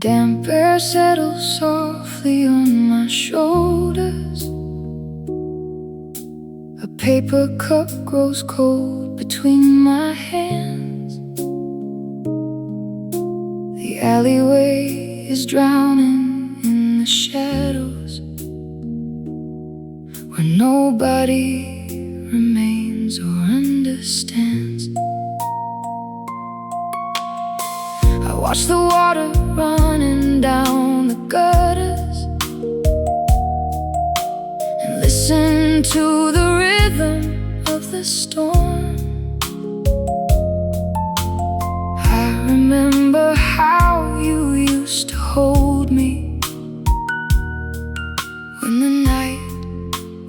damp air settles softly on my shoulders. A paper cup grows cold between my hands. The alleyway is drowning in the shadows, where nobody remains or understands. I watch the water running down the gutters and listen to the rhythm of the storm. I remember how you used to hold me when the night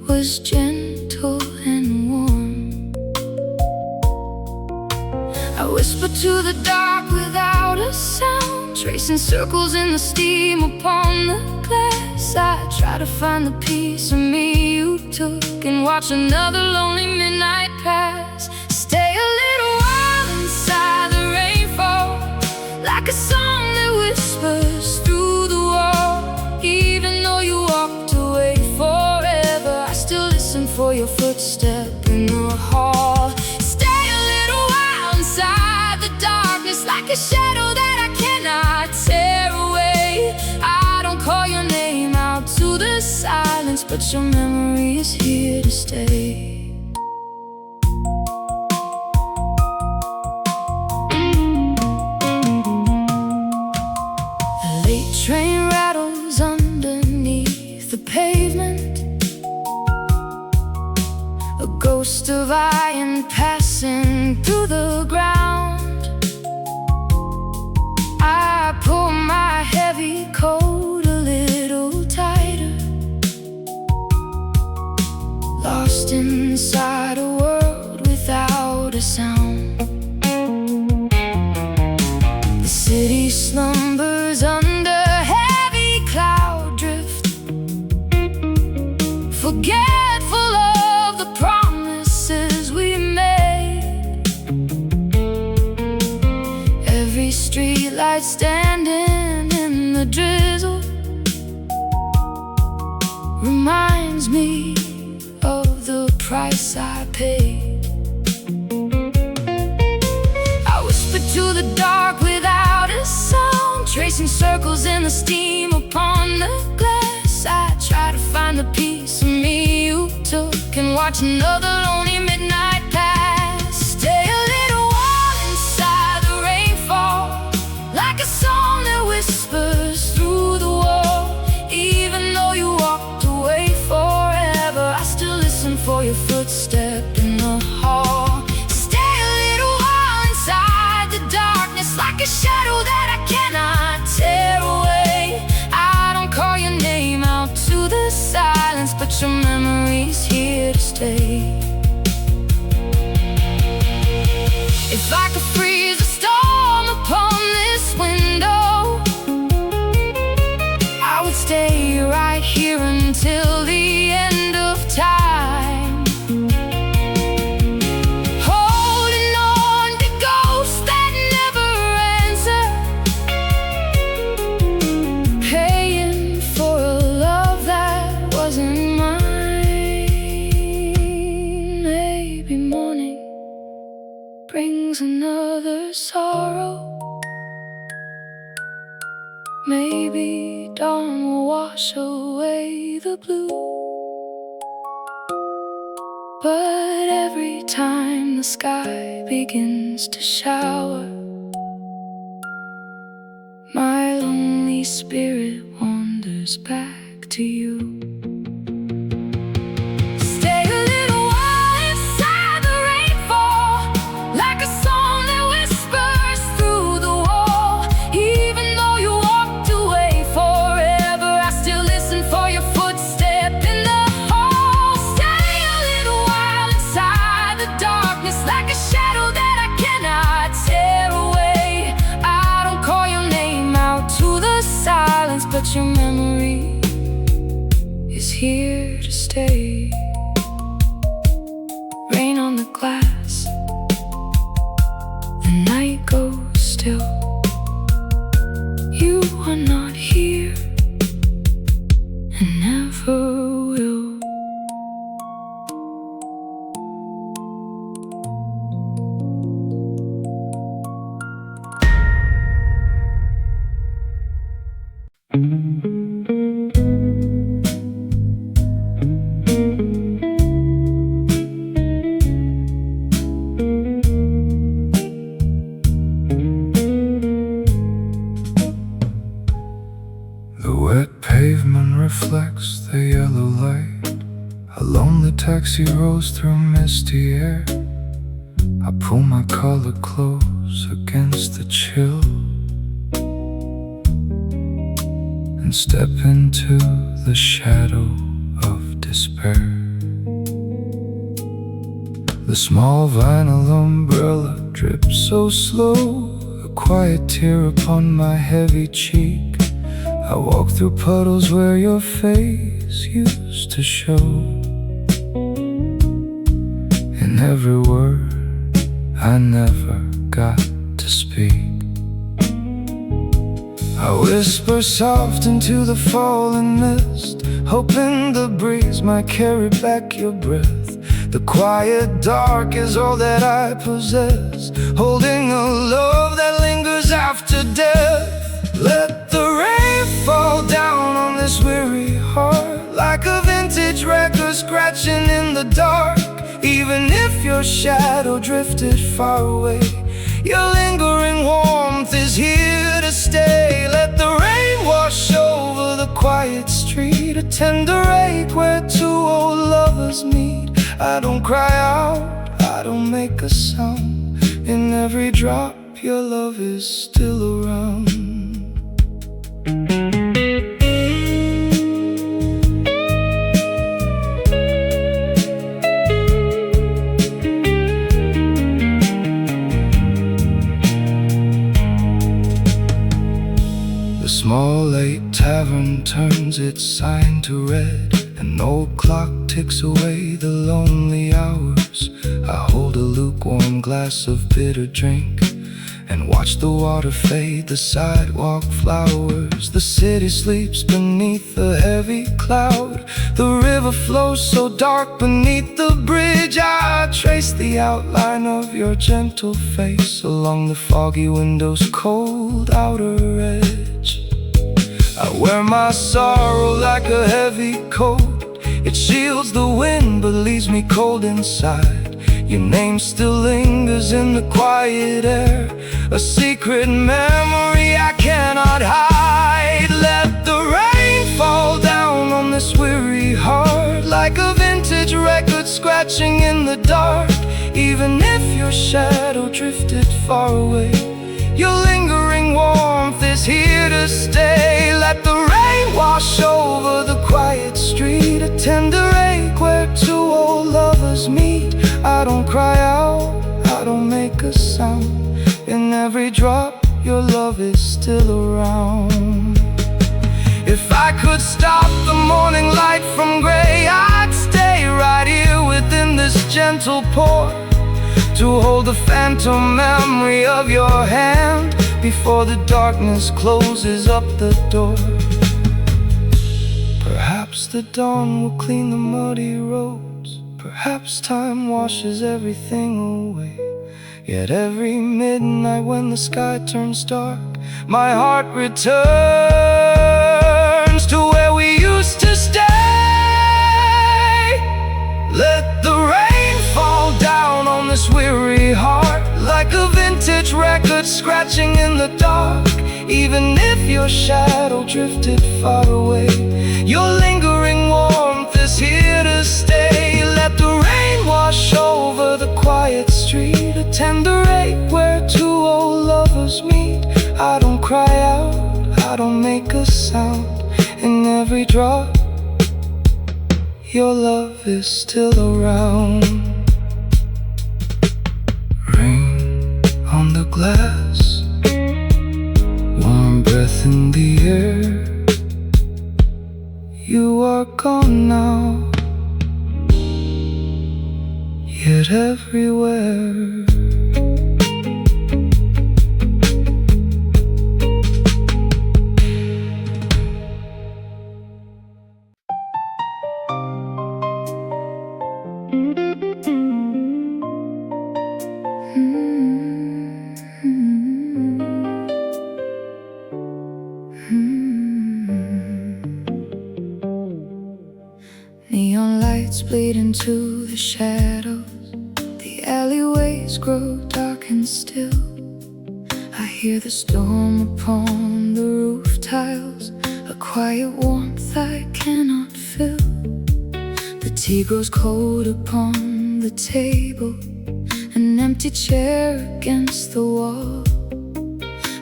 was gentle and warm. I whisper to the dark without a sound, tracing circles in the steam upon the glass. I try to find the piece of me you took and watch another lonely midnight pass. Stay a little while inside the rainfall, like a song that whispers through the wall. Even though you walked away forever, I still listen for your footstep in the hall. Stay a little while inside the darkness, like a shadow that I cannot tear away. I don't call your name out to the silence, but your memory is here to stay. The late train rattles underneath the pavement, a ghost of iron passing through the ground. I pull my heavy coat a little tighter, lost inside a world without a sound. The city slumbers under heavy cloud drift, forgetful of the promises we made. Every street light standing in the drizzle reminds me of the price I paid. I whisper to the dark without a sound, tracing circles in the steam upon the glass. I try to find the piece of me you took and watch another lonely midnight pass. Stay a little while inside the rainfall, like a song that whispers through the wall. Even though you walked away forever, I still listen for your footstep in the hall. Stay a little while inside the darkness, like a shadow that I cannot tear away. I don't call your name out to the silence, but your memory's here to stay. If I could freeze a storm upon this window, I would stay right here until the end of time, holding on to ghosts that never answer, paying for a love that wasn't mine. Maybe morning brings another sorrow, maybe dawn will wash away the blue. But every time the sky begins to shower, my lonely spirit wanders back to you. Stay a little while inside the rainfall, like a song that whispers through the wall. Even though you walked away forever, I still listen for your footstep in the hall. Stay a little while inside the darkness, like a shadow that I cannot tear away. I don't call your name out to the silence, but your memory is here to stay. Rain on the glass, the night goes still. You are not and never will. The wet pavement reflects the yellow light. A lonely taxi rolls through misty air. I pull my collar close against the chill and step into the shadow of despair. The small vinyl umbrella drips so slow, a quiet tear upon my heavy cheek. I walk through puddles where your face used to show. In every word I never got to speak, I whisper soft into the falling mist, hoping the breeze might carry back your breath. The quiet dark is all that I possess, holding a love that lingers after death. Let the rain fall down on this weary heart, like a vintage record scratching in the dark. Even if your shadow drifted far away, your lingering warmth is here to stay. Let the rain wash over the quiet street, a tender ache where two old lovers meet. I don't cry out, I don't make a sound. In every drop, your love is still around. The small late tavern turns its sign to red. An old clock ticks away the lonely hours. I hold a lukewarm glass of bitter drink and watch the water fade, the sidewalk flowers. The city sleeps beneath a heavy cloud. The river flows so dark beneath the bridge. I trace the outline of your gentle face along the foggy window's cold outer edge. I wear my sorrow like a heavy coat. It shields the wind but leaves me cold inside. Your name still lingers in the quiet air, a secret memory I cannot hide. Let the rain fall down on this weary heart, like a vintage record scratching in the dark. Even if your shadow drifted far away, your lingering warmth is here to stay. Let the rain wash over the quiet street, a tender ache where two old lovers meet. I don't cry out, I don't make a sound. In every drop, your love is still around. If I could stop the morning light from gray, I'd stay right here within this gentle pour, to hold the phantom memory of your hand before the darkness closes up the door. Perhaps the dawn will clean the muddy roads, perhaps time washes everything away. Yet every midnight when the sky turns dark, my heart returns to where we used to stay. Let the rain fall down on this weary heart, like a vintage record scratching in the dark. Even if your shadow drifted far away, your lingering warmth is here to stay. Let the rain wash over the quiet street, a tender ache where two old lovers meet. I don't cry out, I don't make a sound. In every drop, your love is still around. Rain on the glass, warm breath in the air. You are gone now, yet everywhere. Neon lights bleed into the shadows. The alleyways grow dark and still. I hear the storm upon the roof tiles, a quiet warmth I cannot feel. The tea grows cold upon the table, an empty chair against the wall.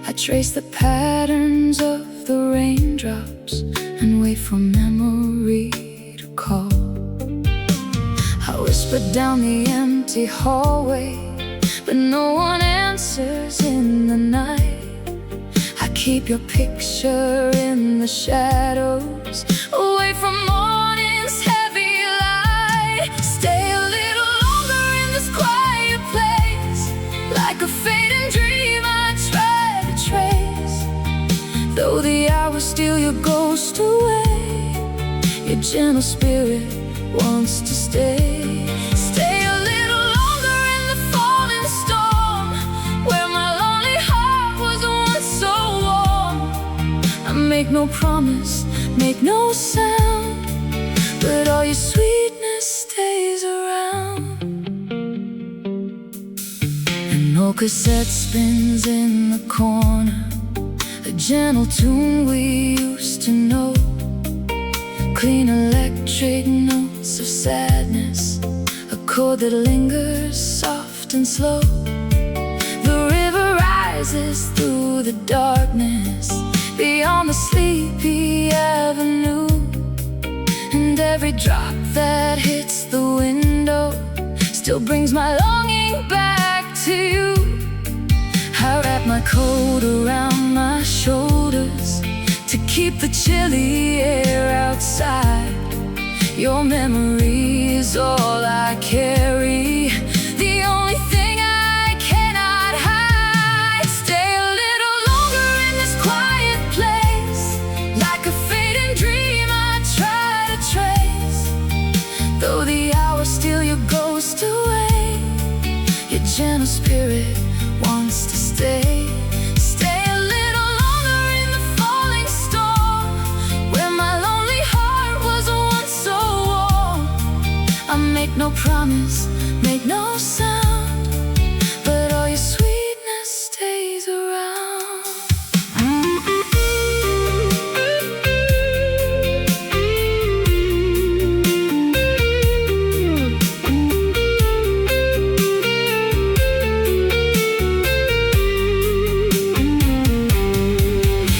I trace the patterns of the raindrops and wait for memory to call. I whisper down the empty hallway, but no one answers in the night. I keep your picture in the shadows, away from morning's heavy light. Stay a little longer in this quiet place, like a fading dream I try to trace. Though the hours steal your ghost away, your gentle spirit wants to stay. Stay a little longer in the falling storm, where my lonely heart was once so warm. I make no promise, make no sound, but all your sweetness stays around. An old cassette spins in the corner, a gentle tune we used to know. Clean electric notes of sadness, a chord that lingers soft and slow. The river rises through the darkness, beyond the sleepy avenue. And every drop that hits the window still brings my longing back to you. I wrap my coat around my shoulders to keep the chilly air outside. Your memory is all I carry, the only thing I cannot hide. Stay a little longer in this quiet place, like a fading dream I try to trace. Though the hours steal your ghost away, your gentle spirit wants to stay. Stay a little longer in the falling storm, where my lonely heart was once so warm. I make no promise, make no sound, but all your sweetness stays around.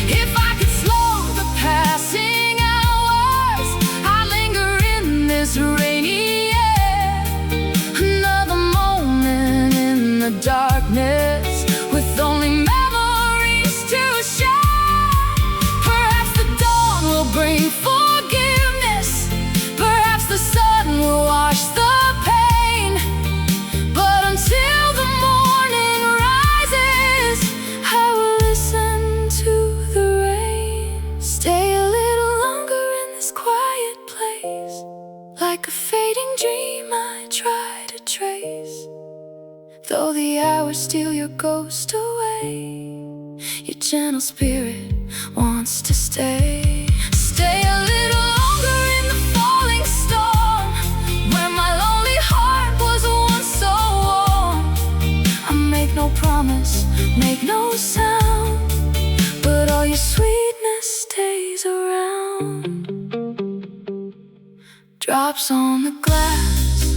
If I could slow the passing hours, I'd linger in this rainy air. Another moment in the darkness, with only memories to share. Perhaps the dawn will bring forgiveness, perhaps the sun will wash the pain. But until the morning rises, I will listen to the rain. Stay a little longer in this quiet place, like a fading dream I try to trace. Though the hours steal your ghost away, your gentle spirit wants to stay. Stay a little longer in the falling storm, where my lonely heart was once so warm. I make no promise, make no sound, but all your sweetness stays around. Drops on the glass,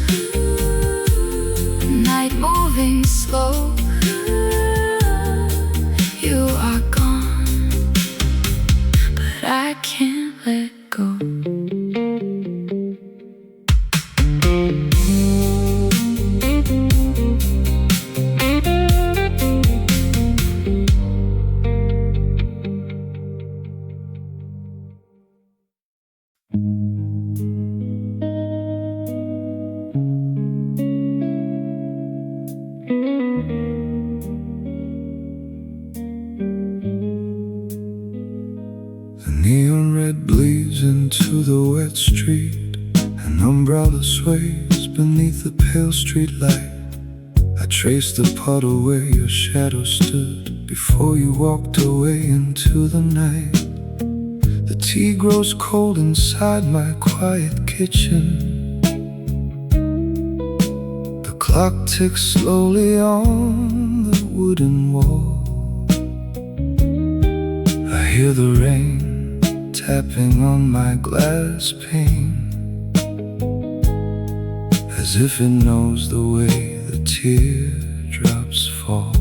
night moving slow. You are gone, but I can't let go. The neon red bleeds into the wet street. An umbrella sways beneath the pale street light. I traced the puddle where your shadow stood before you walked away into the night. The tea grows cold inside my quiet kitchen. The clock ticks slowly on the wooden wall. I hear the rain tapping on my glass pane, as if it knows the way the teardrops fall.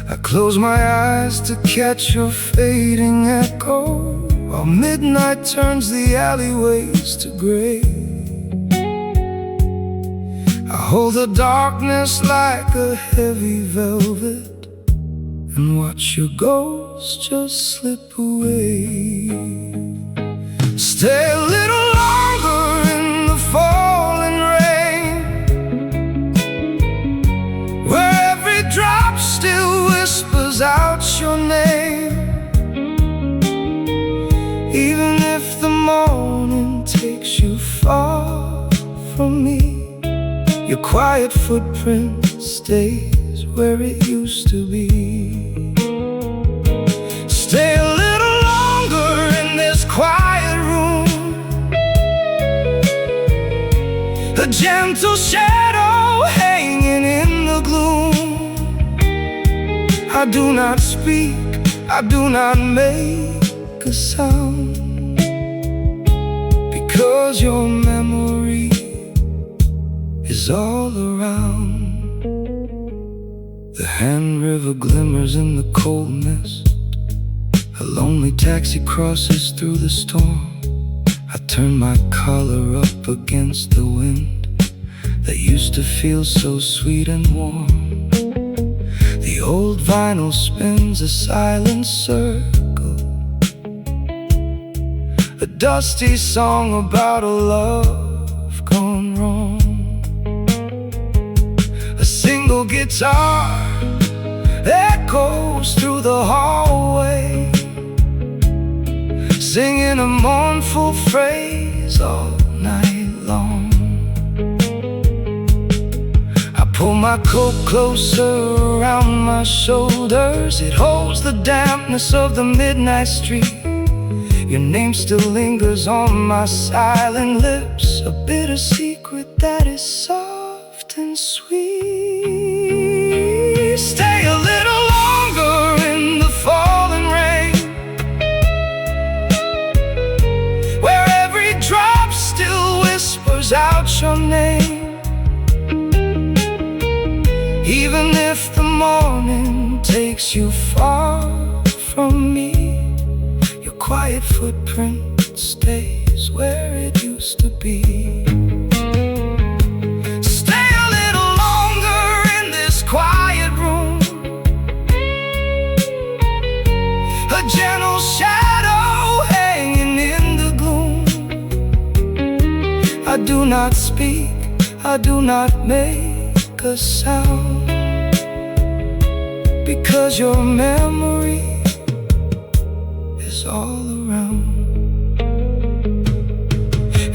I close my eyes to catch your fading echo, while midnight turns the alleyways to gray. I hold the darkness like a heavy velvet and watch your ghost just slip away. Stay a little longer in the falling rain, where every drop still whispers out your name. Even if the morning takes you far from me, your quiet footprint stays where it used to be. Stay a little longer in this quiet room, a gentle shadow hanging in the gloom. I do not speak, I do not make a sound, because your memory is all around. The hand river glimmers in the cold mist. A lonely taxi crosses through the storm. I turn my collar up against the wind that used to feel so sweet and warm. The old vinyl spins a silent circle, a dusty song about a love gone wrong. A single guitar echoes through the hallway, singing a mournful phrase all night long. I pull my coat closer around my shoulders. It holds the dampness of the midnight street. Your name still lingers on my silent lips, a bitter secret that is soft and sweet. Stay a little longer in the falling rain, where every drop still whispers out your name. Even if the morning takes you far from me, your quiet footprint stays where it used to be. Stay a little longer in this quiet room, a gentle shadow hanging in the gloom. I do not speak, I do not make a sound, because your memory is all around.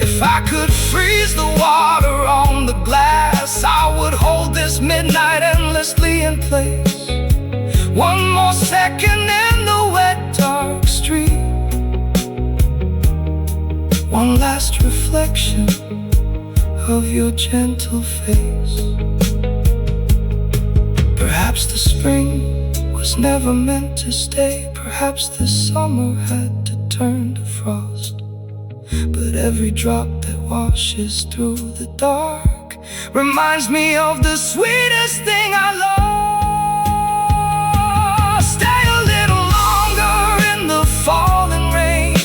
If I could freeze the water on the glass, I would hold this midnight endlessly in place. One more second in the wet, dark street, one last reflection of your gentle face. Perhaps the spring was never meant to stay. Perhaps the summer had to turn to frost. But every drop that washes through the dark reminds me of the sweetest thing I lost. Stay a little longer in the falling rain,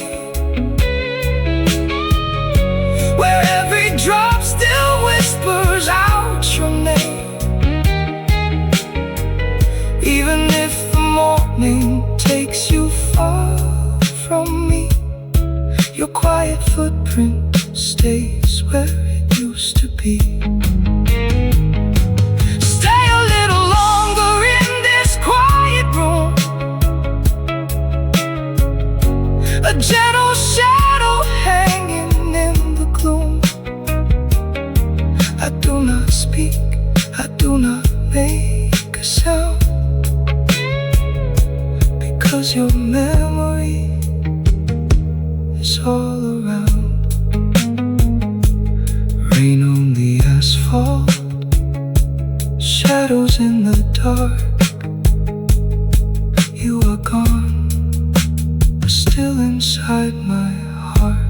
where every drop still whispers out your name. Even if the morning takes you far from me, your quiet footprint stays where it used to be. Stay a little longer in this quiet room, a gentle shadow hanging in the gloom. I do not speak, I do not make a sound, because your memory it's all around. Rain on the asphalt, shadows in the dark. You are gone, but still inside my heart.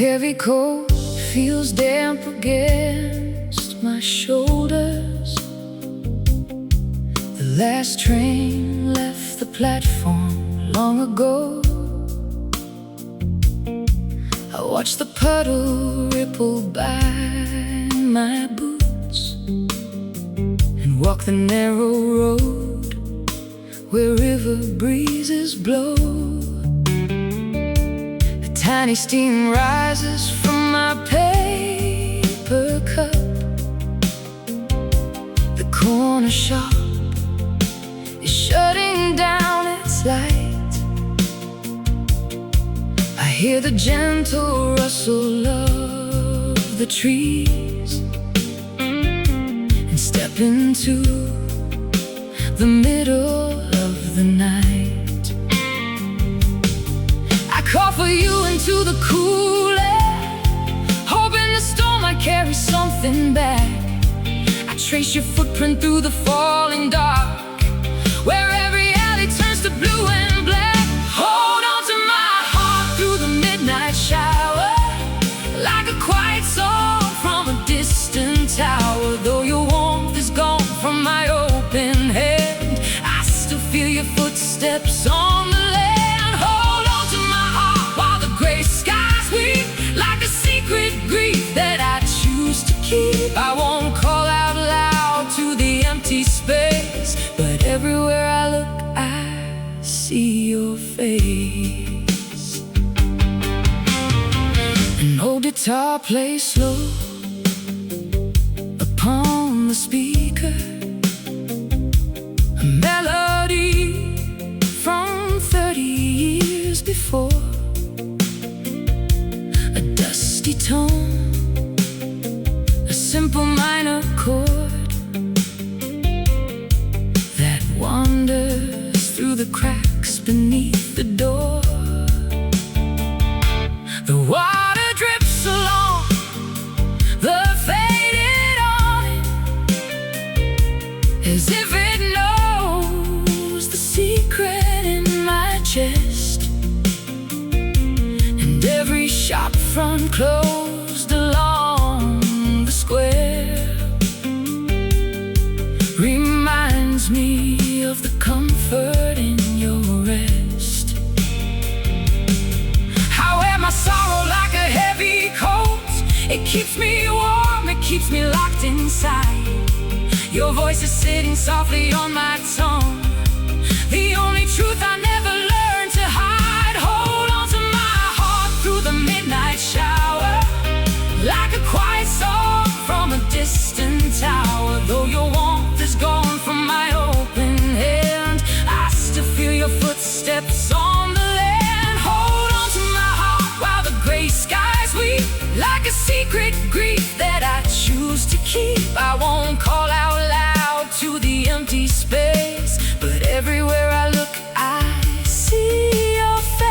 Heavy coat feels damp against my shoulders. The last train left the platform long ago. I watch the puddle ripple by my boots and walk the narrow road where river breezes blow. Tiny steam rises from my paper cup. The corner shop is shutting down its light. I hear the gentle rustle of the trees and step into the middle of the night. Call for you into the cool air, hoping the storm might carry something back. I trace your footprint through the falling dark, where every alley turns to blue and black. Hold on to my heart through the midnight shower, like a quiet song from a distant tower. Though your warmth is gone from my open hand, I still feel your footsteps on the land. I won't call out loud to the empty space, but everywhere I look, I see your face. An old guitar plays slow upon the speaker, a melody from 30 years before, a dusty tone, simple minor chord that wanders through the cracks beneath the door. The water drips along the faded awning, as if it knows the secret in my chest. And every shop front closed along the square reminds me of the comfort in your rest. I wear my sorrow like a heavy coat. It keeps me warm, it keeps me locked inside. Your voice is sitting softly on my tongue, the only truth I never learned to hide. Hold on to my heart through the midnight shower, like a quiet song from a distant tower. Though your warmth is gone from my open hand, I still feel your footsteps on the land. Hold on to my heart while the gray skies weep, like a secret grief that I choose to keep. I won't call out loud to the empty space, but everywhere I look, I see your face.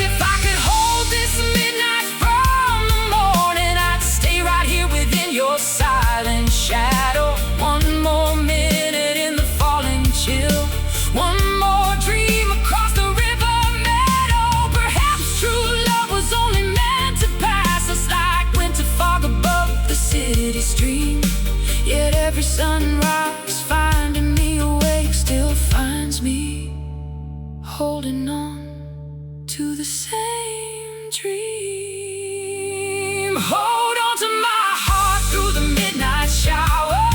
If I could hold this midnight from the morning, I'd stay right here within your silent shadow. One more minute in the falling chill, one more dream across the river meadow. Perhaps true love was only meant to pass us like winter fog above the city stream. Yet every sunrise finding me awake still finds me holding on to the same dream. Hold on to my heart through the midnight shower,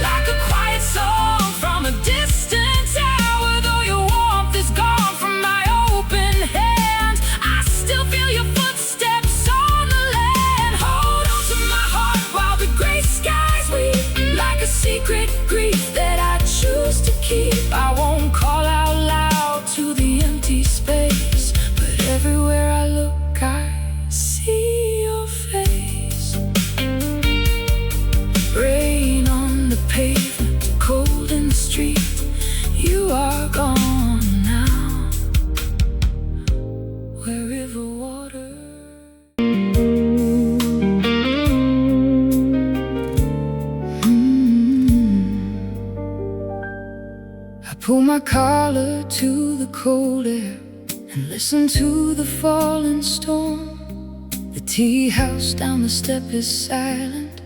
like a quiet song from a distant tower. Though your warmth is gone from my open hand, I still feel your footsteps on the land. Hold on to my heart while the gray skies weep, like a secret grief that I choose to keep. I won't call out loud to the empty space, but where river water. I pull my collar to the cold air and listen to the falling storm. The tea house down the step is silent,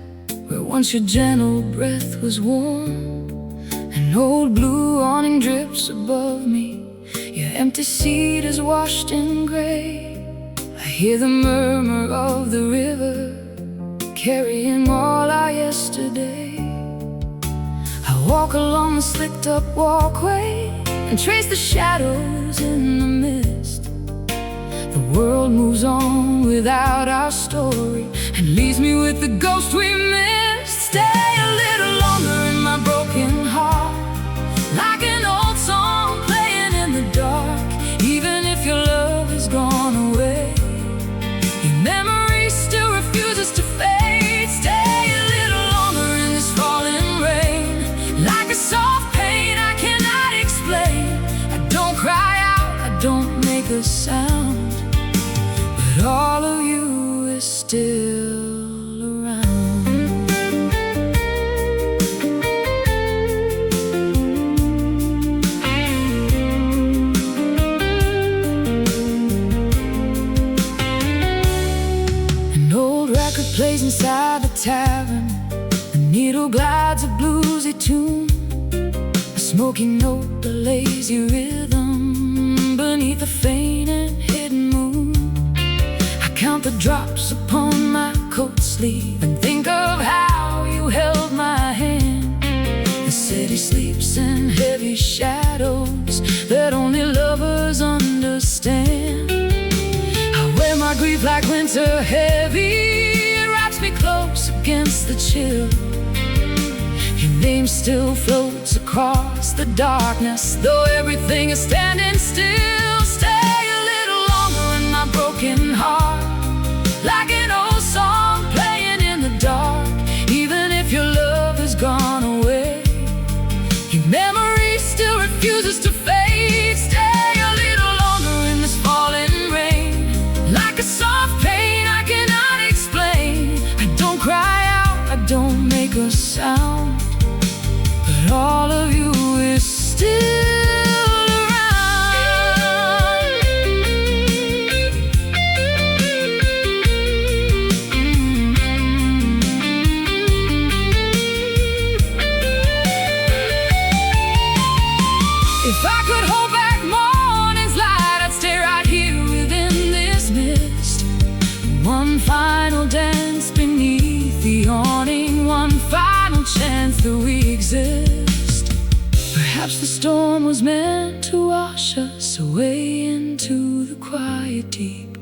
where once your gentle breath was warm. An old blue awning drips above me, your empty seat is washed in gray. I hear the murmur of the river, carrying all our yesterday. I walk along the slicked up walkway and trace the shadows in the mist. The world moves on without our story and leaves me with the ghost we missed. Stay a little longer in my broken heart, like an old song playing in the dark. Even if your love has gone away, your memory still refuses to fade. Stay a little longer in this falling rain, like a soft pain I cannot explain. I don't cry out, I don't make a sound, but all of you is still around. An old record plays inside the tavern, the needle glides a bluesy tune. A smoky note, a lazy rhythm beneath a faint and hidden moon. I count the drops upon my coat sleeve and think of how you held my hand. The city sleeps in heavy shadows that only lovers understand. I wear my grief like winter heavy, it wraps me close against the chill. Your name still floats across the darkness, though everything is standing still. Stay a little longer in my broken heart, like an old song playing in the dark. Even if your love has gone away, your memory still refuses to fade. Stay a little longer in this falling rain, like a soft pain I cannot explain. I don't cry out, I don't make a sound, but all of you is still if I could hold back morning's light, I'd stay right here within this mist. One final dance beneath the awning, one final chance that we exist. Perhaps the storm was meant to wash us away into the quiet deep.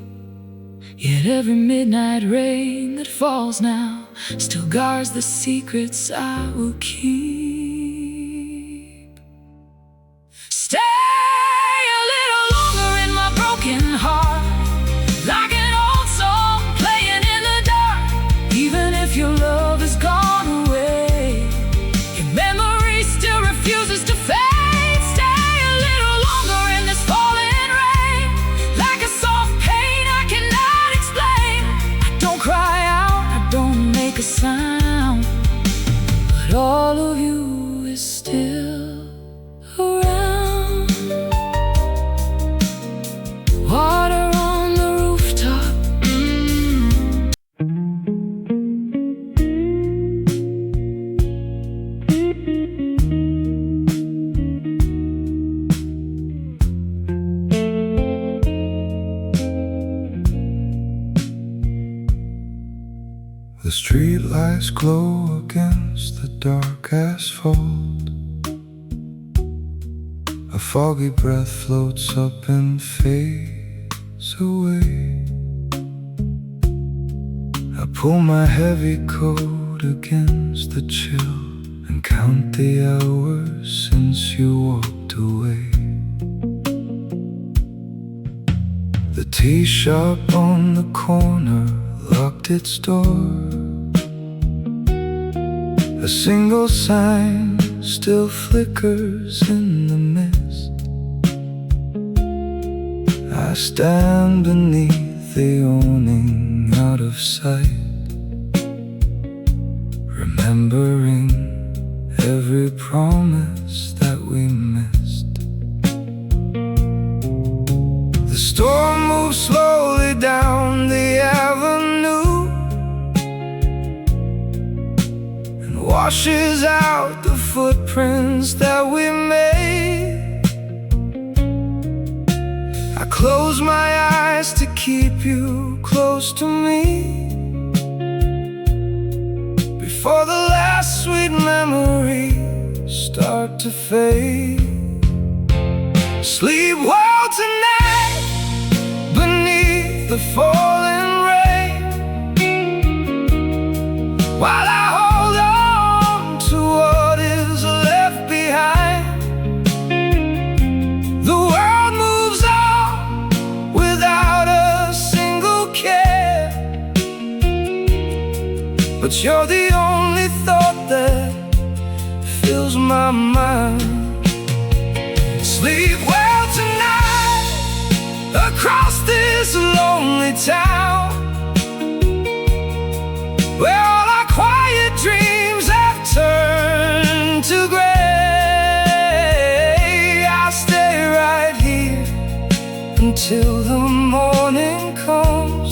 Yet every midnight rain that falls now still guards the secrets I will keep. Stay a little longer in my broken heart, like an old song playing in the dark. Even if your love has gone away, your memory still refuses to fade. Stay a little longer in this falling rain, like a soft pain I cannot explain. I don't cry out, I don't make a sound, but all of you is still around. Water on the rooftop. The streetlights glow against the dark asphalt. A foggy breath floats up and fades away. I pull my heavy coat against the chill and count the hours since you walked away. The tea shop on the corner locked its door. A single sign still flickers in the mist. I stand beneath the awning out of sight, remembering every promise that we missed. The storm moves slowly down the avenue and washes out the footprints that we made. I close my eyes to keep you close to me before the last sweet memories start to fade. Sleep well tonight beneath the falling rain, while I hold on to what is left behind. The world moves on without a single care, but you're the only thought that fills my mind. Sleep well tonight across this lonely town, where all our quiet dreams have turned to gray. I'll stay right here until the morning comes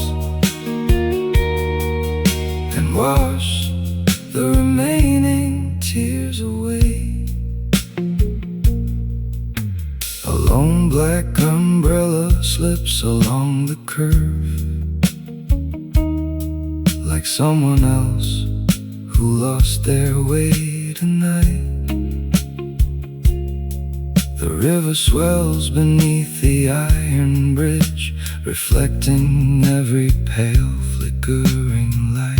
and wash the remaining tears away. A lone black umbrella slips along the curve, like someone else who lost their way tonight. The river swells beneath the iron bridge, reflecting every pale flickering light.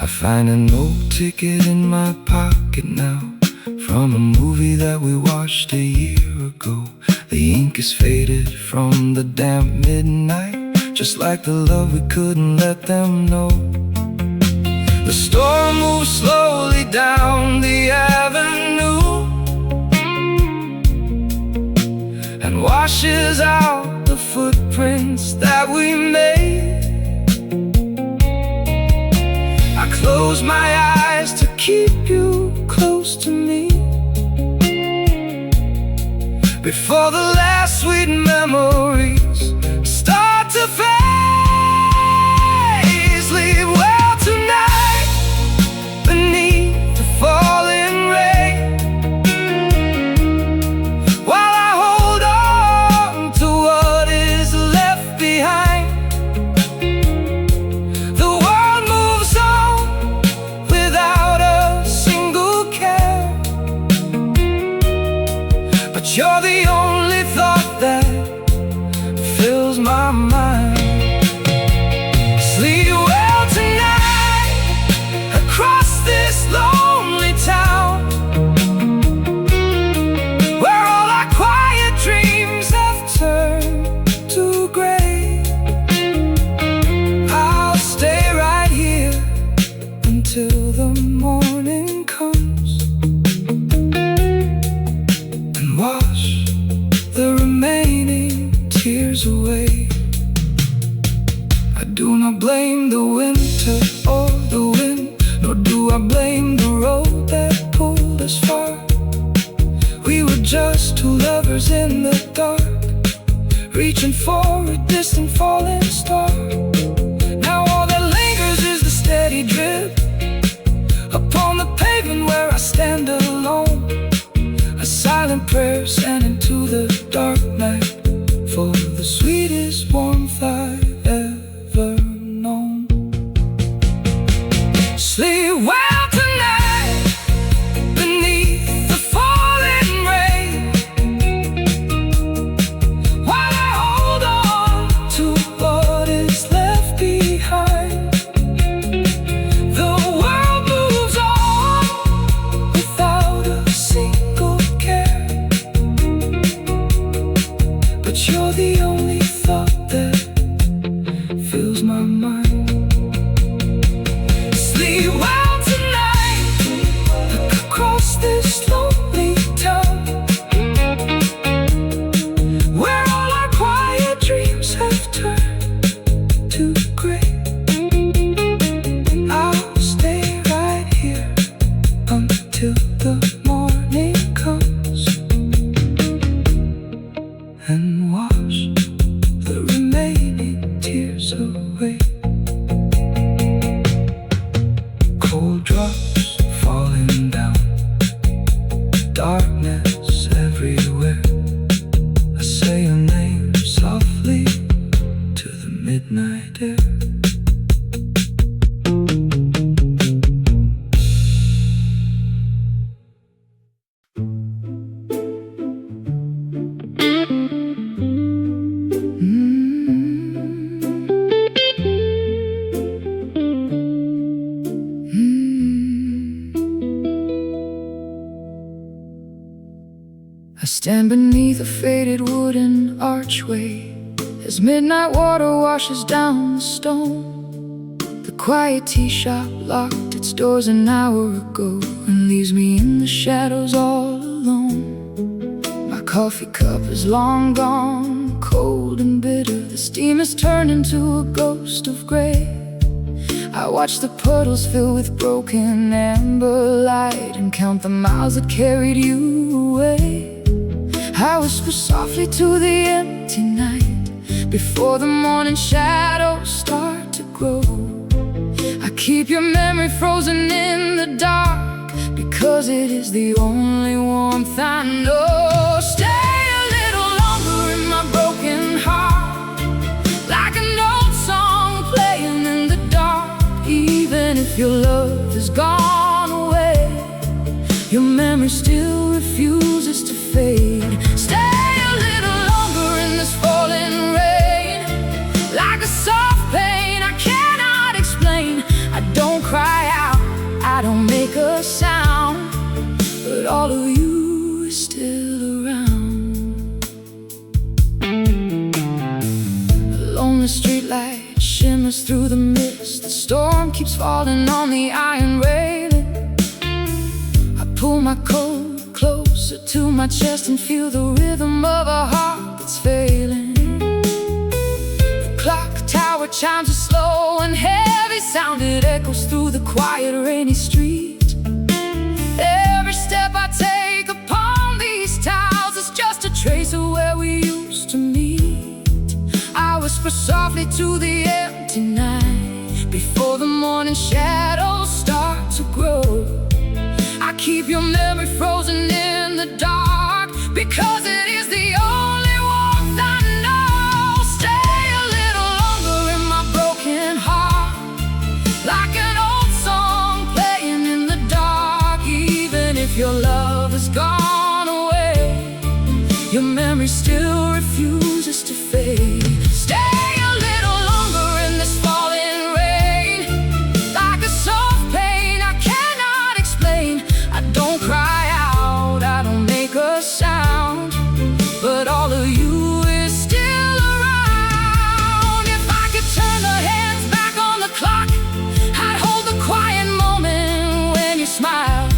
I find an old ticket in my pocket now, from a movie that we watched a year ago. The ink is faded from the damp midnight, just like the love we couldn't let them know. The storm moves slowly down the avenue and washes out the footprints that we made. I close my eyes to keep you close to me before the last sweet memories start to fade. Sleep well tonight beneath the falling rain, while I hold on to what is left behind. The world moves on without a single care, but you're the only thought that fills my mind. Sleep well tonight across this lonely town, where all our quiet dreams have turned to gray. I'll stay right here until the morning comes and wash the remaining tears away. I do not blame the winter or the wind, nor do I blame the road that pulled us far. We were just two lovers in the dark, reaching for a distant falling star. Now all that lingers is the steady drip upon the pavement where I stand alone, a silent prayer sent into the dark night for the sweetest warmth I've ever known. Sleep well tonight beneath the falling rain, while I hold on to what is left behind. The world moves on without a single care, but you're the only thought that fills my mind. Sleep well tonight across this lonely town, stand beneath a faded wooden archway as midnight water washes down the stone. The quiet tea shop locked its doors an hour ago and leaves me in the shadows all alone. My coffee cup is long gone, cold and bitter. The steam has turned into a ghost of gray. I watch the puddles fill with broken amber light and count the miles that carried you away. I whisper softly to the empty night before the morning shadows start to grow. I keep your memory frozen in the dark because it is the only warmth I know. Stay a little longer in my broken heart, like an old song playing in the dark. Even if your love has gone away, your memory still refuses to fade. Stay a little longer in this falling rain, like a soft pain I cannot explain. I don't cry out, I don't make a sound, but all of you is still around. A lonely streetlight shimmers through the mist. The storm keeps falling on the iron railing. I pull my coat closer to my chest and feel the rhythm of a heart that's failing. The clock tower chimes a slow and heavy sound. It echoes through the quiet rainy street. Every step I take upon these tiles is just a trace of where we used to meet. I whisper softly to the empty night before the morning shadows start to grow. I keep your memory frozen in the dark because it is the only warmth I know. Stay a little longer in my broken heart, like an old song playing in the dark. Even if your love has gone away, your memory still refuses to fade. Stay a little longer in this falling rain, like a soft pain I cannot explain. I don't cry out, I don't make a sound, but all of you is still around. If I could turn the hands back on the clock, I'd hold the quiet moment when you smiled,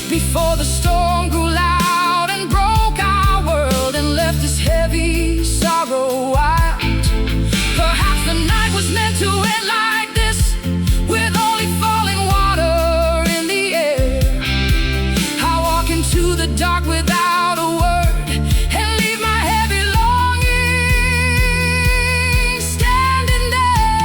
before the storm grew loud and broke our world and left this heavy sorrow wild. Perhaps the night was meant to end like this, with only falling water in the air. I walk into the dark without a word and leave my heavy longing standing there.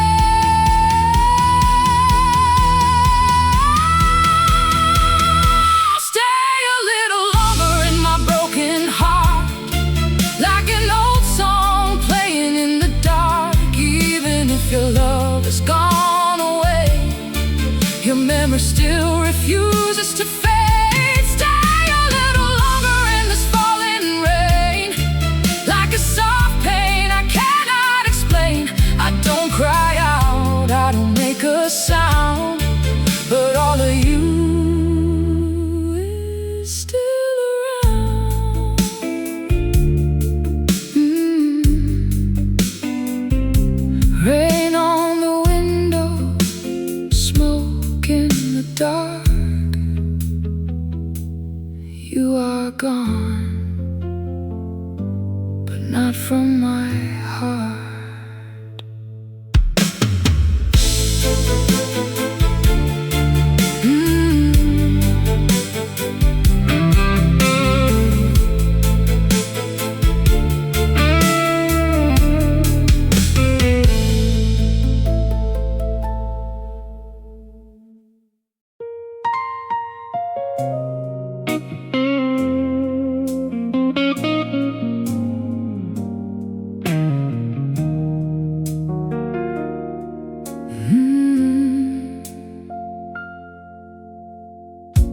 Stay a little longer in my broken heart, like an old song playing in the dark. Even if your love has gone away, your memory still refuses to fade. Stay a little longer in this falling rain, like a soft pain I cannot explain. I don't cry out, I don't make a sound, but all of you is still around. Rain on the window, smoke in the dark. You are gone, but not from my heart.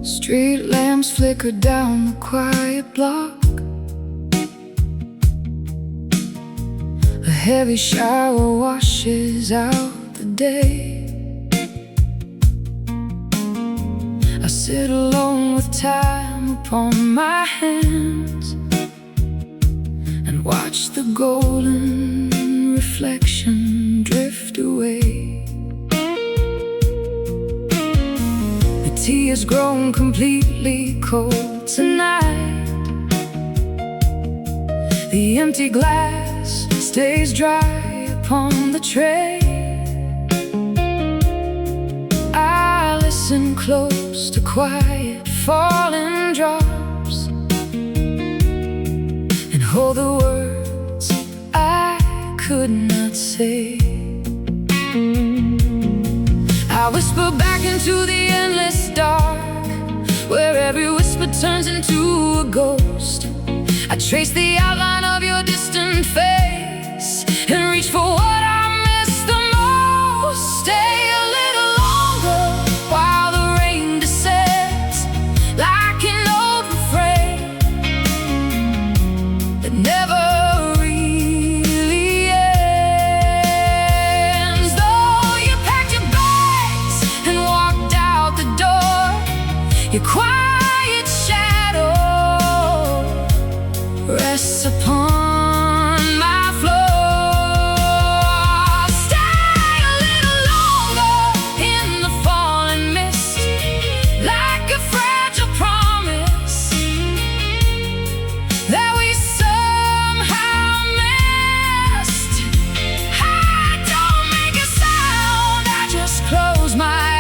Street lamps flicker down the quiet block. A heavy shower washes out the day. I sit alone with time upon my hands, Watch the golden reflection drift away. The tea has grown completely cold tonight. The empty glass stays dry upon the tray. I listen close to quiet falling drops and hold the words I could not say. I whisper back into the endless dark, where every whisper turns into a ghost. I trace the outline of your distant face and reach for what I miss the most. Stay a little longer while the rain descends, like an old refrain that never really ends. Though you packed your bags and walked out the door, your quiet shadow rests upon my floor. Stay a little longer in the falling mist, like a fragile promise that we somehow missed. I don't make a sound, I just close my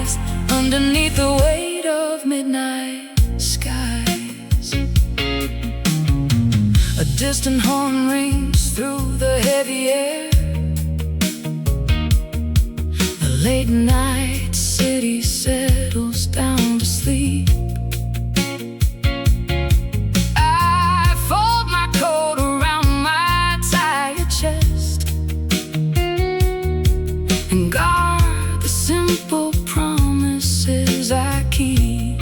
eyes underneath the weight of midnight skies. A distant horn rings through the heavy air. The late night city settles down to sleep. I fold my coat around my tired chest and guard the simple promises I keep.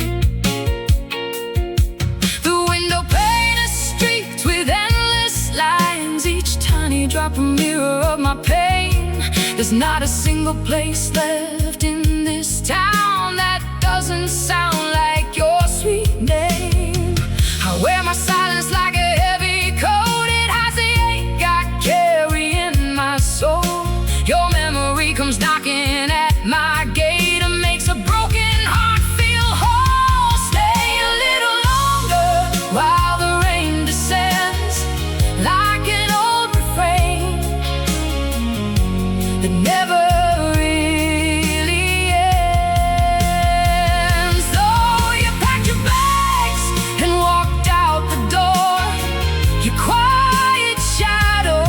The window pane is streaked with endless lines, each tiny drop a mirror of my pain. There's not a single place left in this town that doesn't sound like your sweet name. I wear my silence like a heavy coat, it hides the ache I carry in my soul. Your memory comes knocking at my gate and makes a broken heart feel whole. Stay a little longer while the rain descends, like an old refrain that never really ends. Though you packed your bags and walked out the door, your quiet shadow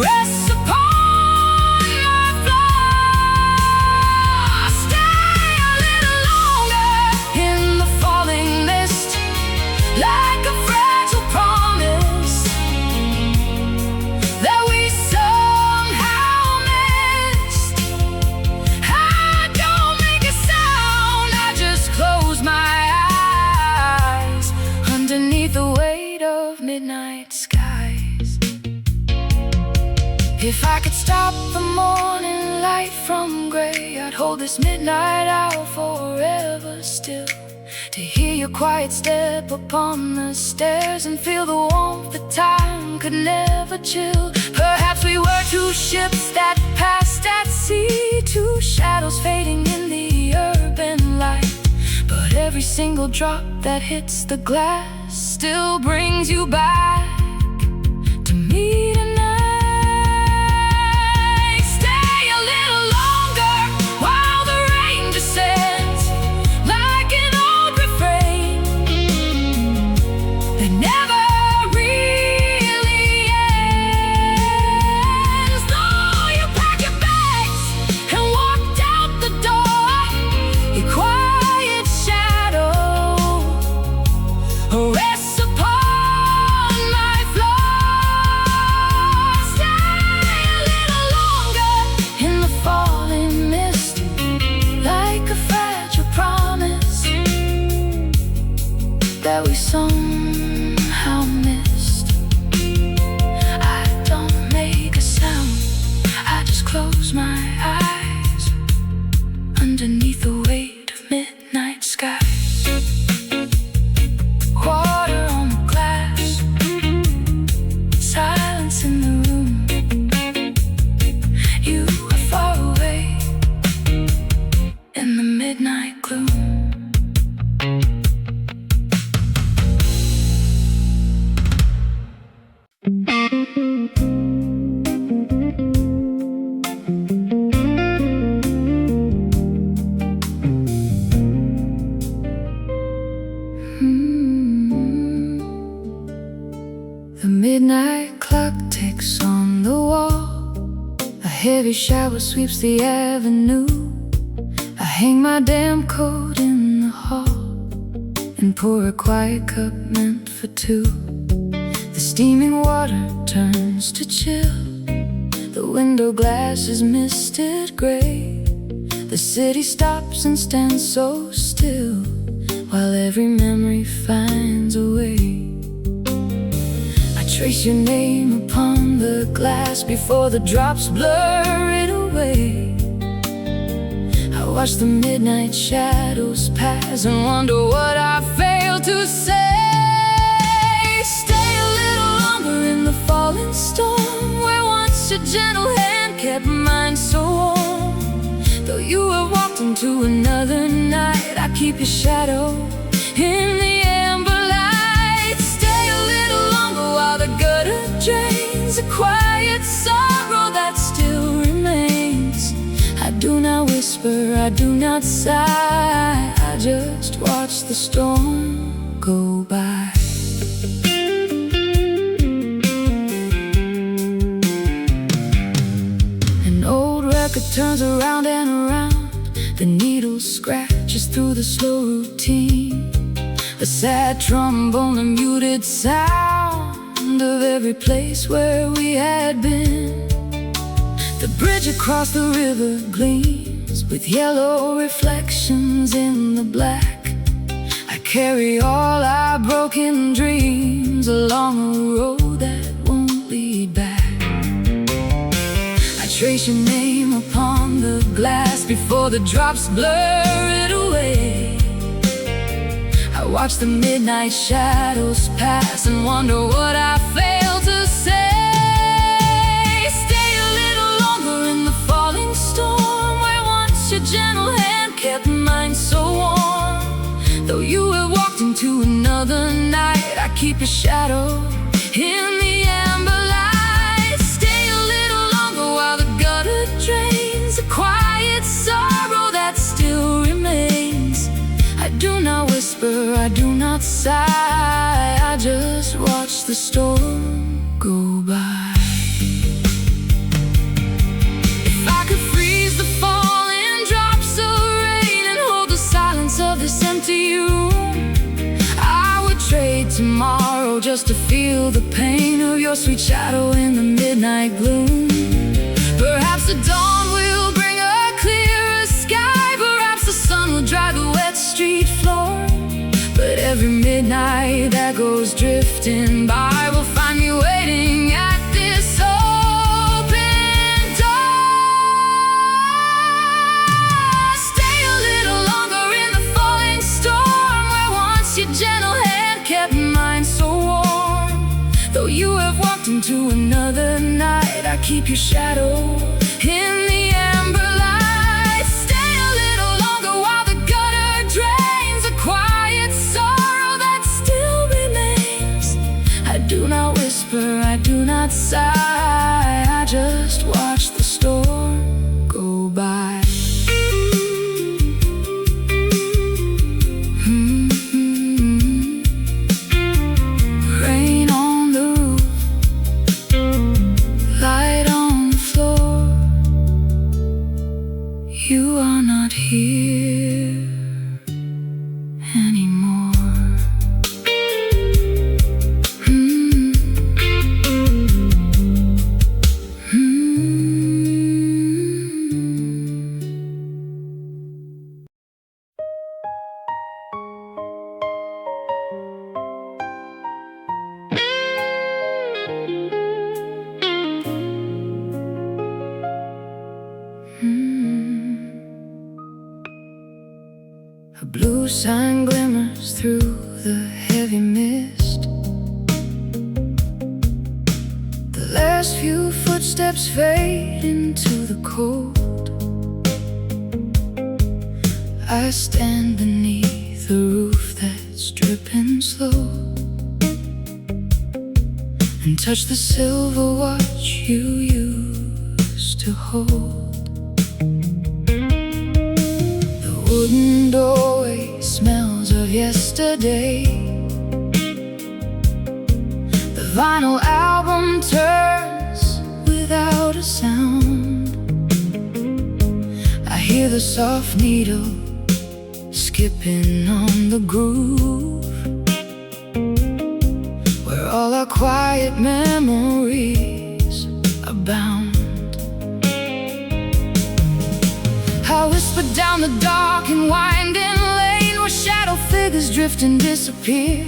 rests upon my floor. Stay a little longer in the falling mist, like a fragile promise that we somehow missed. I don't make a sound, I just close my eyes underneath the weight of midnight skies. If I could stop the morning light from gray, I'd hold this midnight hour forever still, to hear your quiet step upon the stairs and feel the warmth that time could never chill. Perhaps we were two ships that passed at sea, two shadows fading in the urban light. But every single drop that hits the glass still brings you back to me tonight. Stay a little longer while the rain descends, like an old refrain that never really ends. Though you packed your bags and walked out the door, your quiet shadow rests upon The midnight clock ticks on the wall. A heavy shower sweeps the avenue. I hang my damn coat in the hall and pour a quiet cup meant for two. The steaming water turns to chill. The window glass is misted gray. The city stops and stands so still, while every memory finds a way. I trace your name upon the glass before the drops blur it away. I watch the midnight shadows pass and wonder what I failed to say. Stay a little longer in the falling storm, where once your gentle hand kept mine so warm. Though you have walked into another night, I keep your shadow in the amber light. Stay a little longer while the gutter drains, a quiet sorrow that still remains. I do not whisper, I do not sigh, I just watch the storm go by. An old record turns around and around. The needle scratches through the slow routine. A sad trombone, a muted sound of every place where we had been. The bridge across the river gleams with yellow reflections in the black. I carry all our broken dreams along a road that won't lead back. I trace your name upon the glass before the drops blur it away. I watch the midnight shadows pass and wonder what I failed to say. Stay a little longer in the falling storm, where once your gentle hand kept mine so warm. Though you have walked into another night, I keep your shadow in the amber light. Stay a little longer while the gutter drains, a quiet sorrow that still remains. I do not whisper, I do not sigh, I just watch the storm go by. If I could freeze the falling drops of rain and hold the silence of this empty room, I would trade tomorrow just to feel the pain of your sweet shadow in the midnight gloom. Perhaps the dawn will bring a clearer sky, perhaps the sun will dry the wet street floor. But every midnight that goes drifting by will find me waiting at this open door. Stay a little longer in the falling storm, where once your gentle hand kept mine so warm. Though you have walked into another night, I keep your shadow in the amber light. Stay a little longer while the gutter drains, a quiet sorrow that still remains. I do not whisper, I do not sigh, I just watch the storm go by. Rain on the roof, light on the floor. You are not here anymore. A blue sign glimmers through the heavy mist. The last few footsteps fade into the cold. I stand beneath the roof that's dripping slow and touch the silver watch you used to hold. Wooden doorway smells of yesterday. The vinyl album turns without a sound. I hear the soft needle skipping on the groove, where all our quiet memories are bound. I whisper down the dark and winding lane where shadow figures drift and disappear.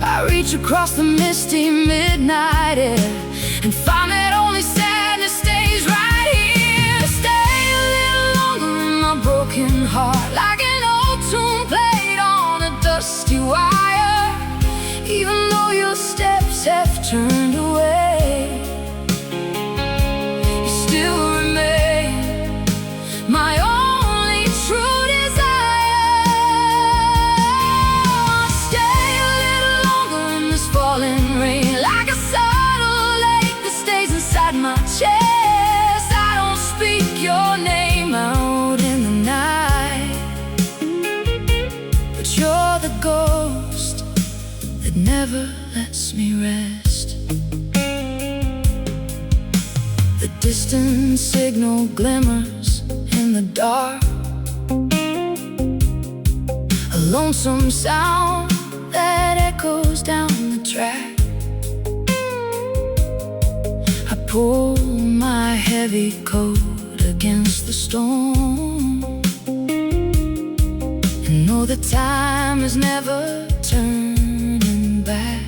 I reach across the misty midnight air and find that only sadness stays right here. Stay a little longer in my broken heart, like an old tune played on a dusty wire. Even though your steps have turned away, you still remain my only true desire. Stay a little longer in this falling rain, like a subtle lake that stays inside my chest. I don't speak your name out in the night, but you're the ghost that never lets me rest. The distant signal glimmers in the dark, a lonesome sound that echoes down the track. I pull my heavy coat against the storm and know that time is never turning back.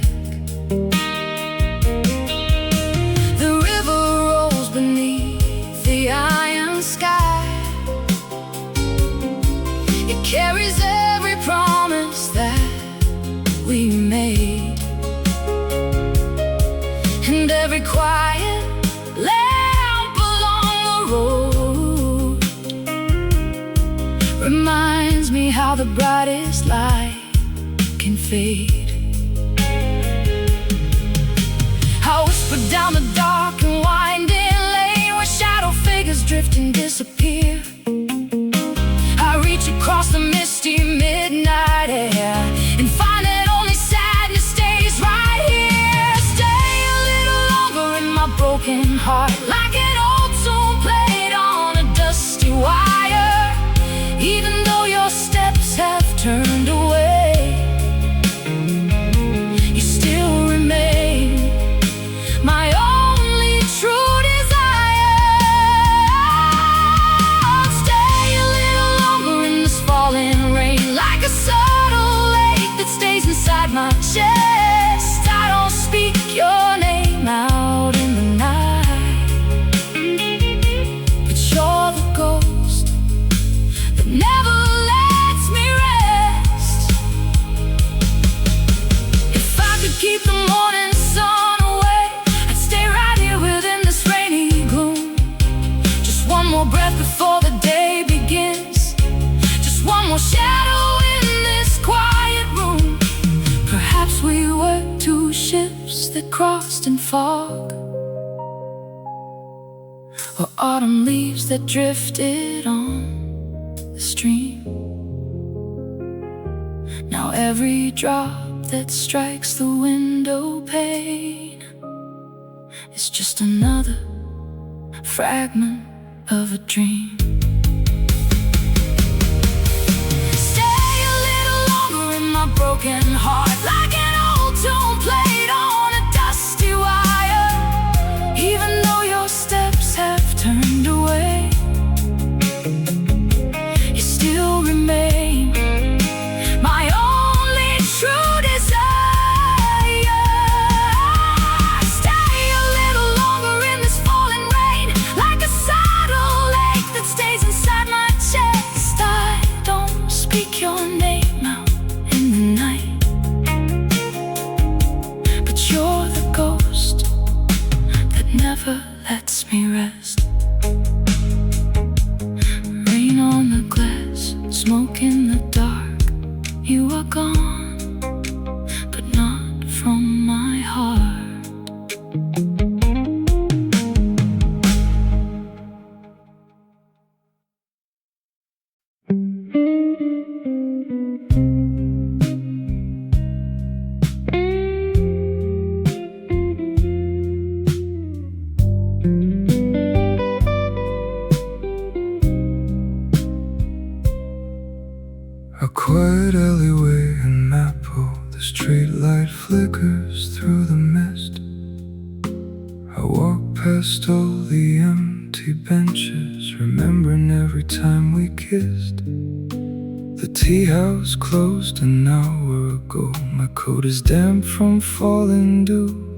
The river rolls beneath the iron sky. It carries every promise that we made, and every quiet lamp along the road reminds me how the brightest light can fade. I whisper down the dark and winding lane where shadow figures drift and disappear. I reach across the misty midnight air and find that only sadness stays right here. Stay a little longer in my broken heart, like an old tune played on a dusty wire. Even though your steps have turned away, you still remain my only true desire. Stay a little longer in this falling rain, like a subtle lake that stays inside my chest. I don't speak your name out in the night, but you're the ghost that never lets me rest. If I could keep the morning sun away, I'd stay right here within this rainy gloom. Just one more breath before the day begins, just one more shadow in this quiet room. Perhaps we were two ships that crossed in fog, or autumn leaves that drifted on the stream. Now every drop that strikes the window pane is just another fragment of a dream. Stay a little longer in my broken heart, like an old tune played on a dusty wire. Even though your steps have turned away, you still remain my only true desire. Stay a little longer in this falling rain, like a subtle lake that stays inside my chest. I don't speak your name out in the night, but you're the ghost that never lets me rest. Rain on the glass, smoke in the dark. You are gone, but not from my heart. whispers through the mist. I walk past all the empty benches, remembering every time we kissed. The tea house closed an hour ago. My coat is damp from falling dew.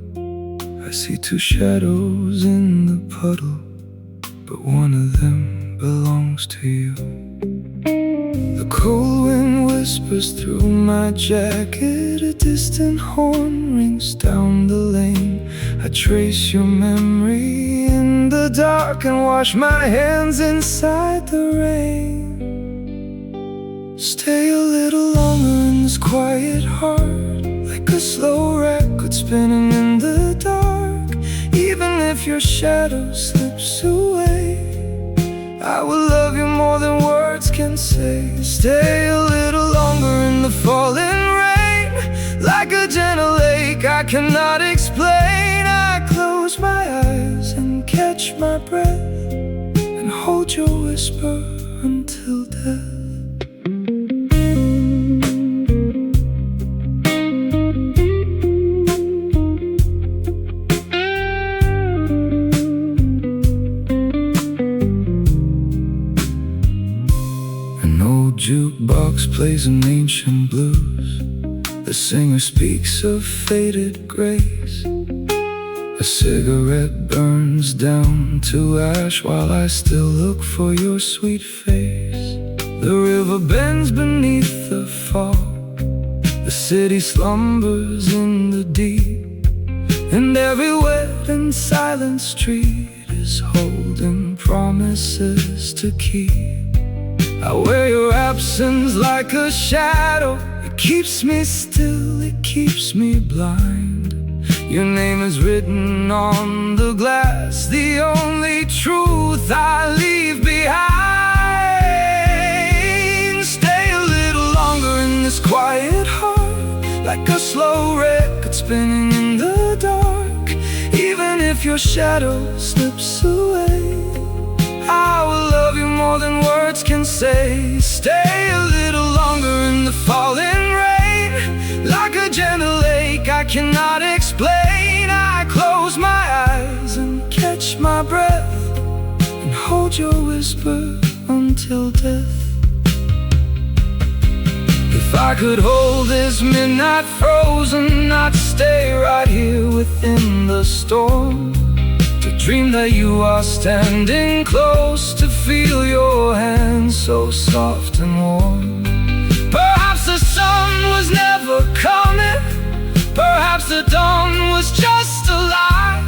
I see two shadows in the puddle, but one of them belongs to you. The cold wind whispers through my jacket. A distant horn rings down the lane. I trace your memory in the dark and wash my hands inside the rain. Stay a little longer in this quiet heart, like a slow record spinning in the dark. Even if your shadow slips away, I will love you more than words can say. Stay a little longer in the falling rain, like a gentle lake I cannot explain. I close my eyes and catch my breath, and hold your whisper until death. Jukebox plays an ancient blues. The singer speaks of faded grace. A cigarette burns down to ash while I still look for your sweet face. The river bends beneath the fog. The city slumbers in the deep, and every wet and silent street is holding promises to keep. I wear your absence like a shadow. It keeps me still, it keeps me blind. Your name is written on the glass, the only truth I leave behind. Stay a little longer in this quiet heart, like a slow record spinning in the dark. Even if your shadow slips away, I will love you more than words can say. Stay a little longer in the falling rain, like a gentle lake I cannot explain. I close my eyes and catch my breath, and hold your whisper until death. If I could hold this midnight frozen, I'd stay right here within the storm, to dream that you are standing close, to feel your hands so soft and warm. Perhaps the sun was never coming, perhaps the dawn was just a lie,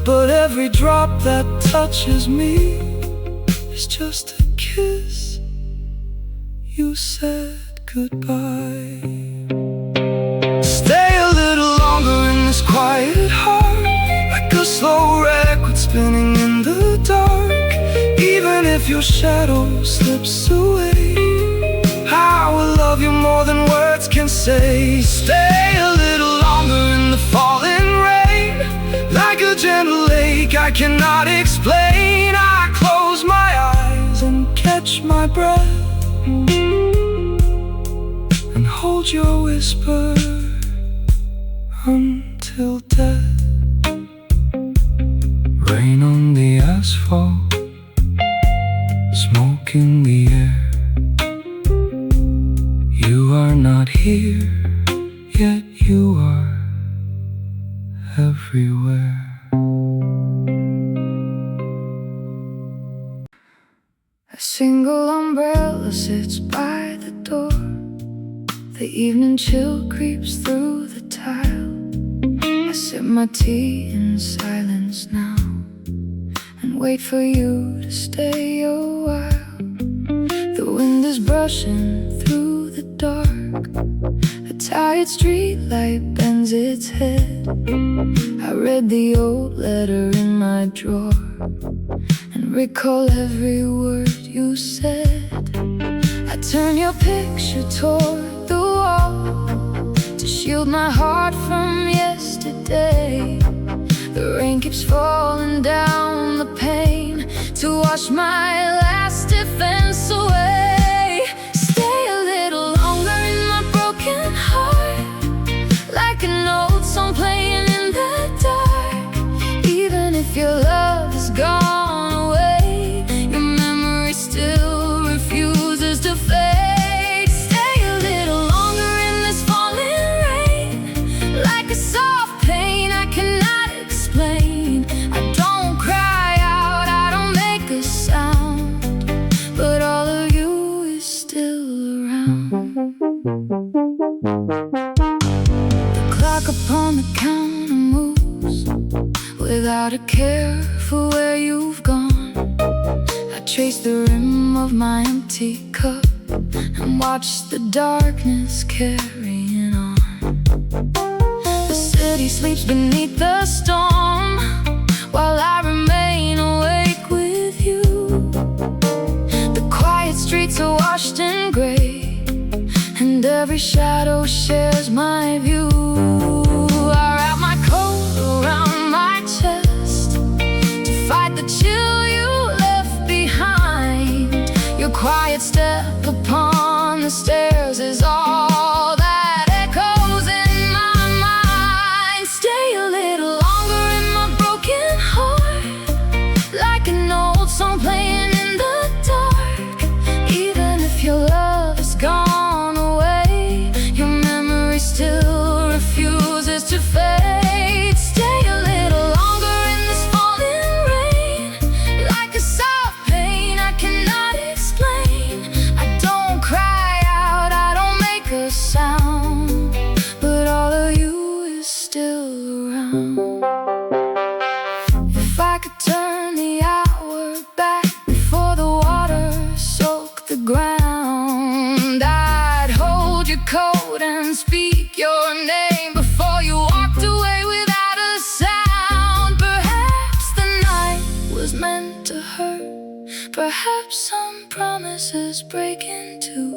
but every drop that touches me is just a kiss. You said goodbye. Stay a little longer in this quiet heart, like a slow record spinning in the dark. Even if your shadow slips away, I will love you more than words can say. Stay a little longer in the falling rain, like a gentle lake I cannot explain. I close my eyes and catch my breath, and hold your whisper until death. Rain on the asphalt, smoke in the air. You are not here, yet you are everywhere. A single umbrella sits by the door. The evening chill creeps through the tile. I sip my tea in silence now, and wait for you to stay a while. The wind is brushing through the dark. A tired streetlight bends its head. I read the old letter in my drawer, and recall every word you said. I turn your picture toward the wall, to shield my heart from yesterday. The rain keeps falling down the pane, to wash my last defense away. Stay a little longer in my broken heart, like an old song without a care for where you've gone. I trace the rim of my empty cup and watch the darkness carrying on. The city sleeps beneath the storm while I remain awake with you. The quiet streets are washed in gray, and every shadow shares my view. I wrap my coat around my chest to fight the chill you left behind. Your quiet step upon the stairs is all that echoes in my mind. Stay a little longer in my broken heart, like an old song playing in the dark. Even if your love is gone away, your memory still refuses to fade. Stay a little longer in this falling rain, like a soft pain I cannot explain. I don't cry out, I don't make a sound, but all of you is still around. If I could turn the hour back before the water soaked the ground, I'd hold your coat and speak your name before you walked away without a sound. Perhaps the night was meant to hurt, perhaps some promises break in two.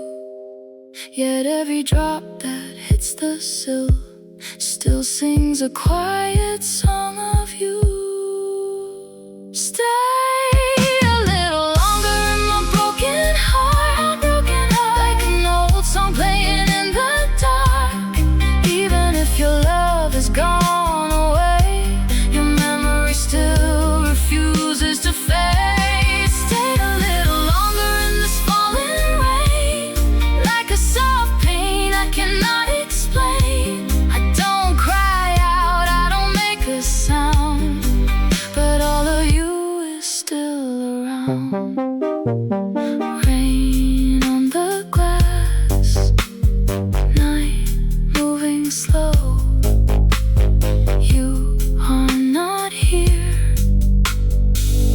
Yet every drop that hits the sill still sings a quiet song of you. Stay a little longer in my broken heart, like an old song playing in the dark. Even if your love is gone away, your memory still refuses to fade. Stay a little longer in this falling rain, like a soft pain I cannot explain. I don't cry out, I don't make a sound, but all of you is still around. Rain on the glass, night moving slow. You are not here.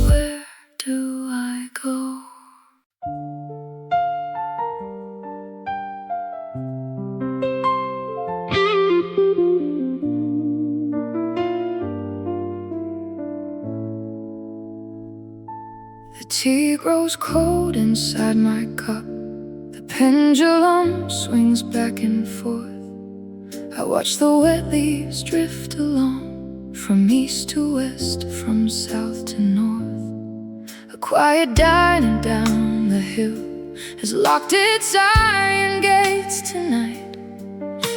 Where do I go? The tea grows cold inside my cup. The pendulum swings back and forth. I watch the wet leaves drift along, from east to west, from south to north. A quiet diner down the hill has locked its iron gates tonight.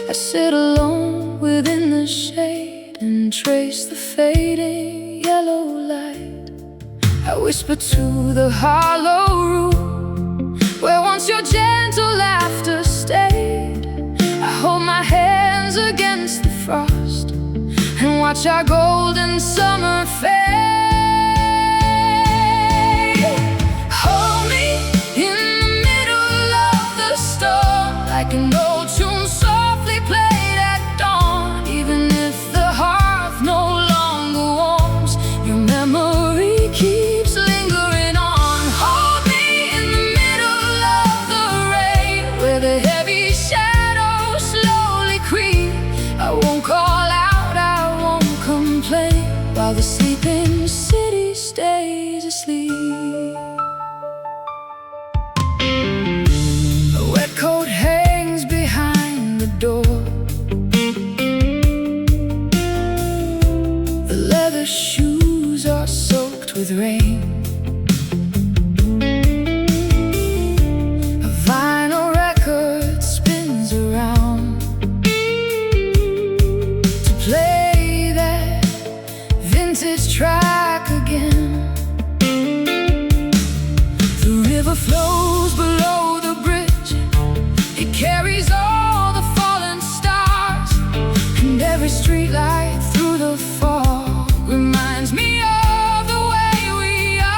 I sit alone within the shade and trace the fading yellow light. I whisper to the hollow room where once your gentle laughter stayed. I hold my hands against the frost and watch our golden summer fade. Hold me in the middle of the storm, like an old tune softly played at dawn. Even if the hearth no longer warms, your memory keeps lingering on. Hold me in the middle of the rain, where the heavy shadows slowly creep. I won't call out, I won't complain, while the sleeping city stays asleep. A wet coat hangs behind the door. The leather shoes are soaked with rain. A vinyl record spins around to play that vintage track again. The river flows below the bridge, it carries all the fallen stars, and every streetlight through the fog reminds me of the way we are.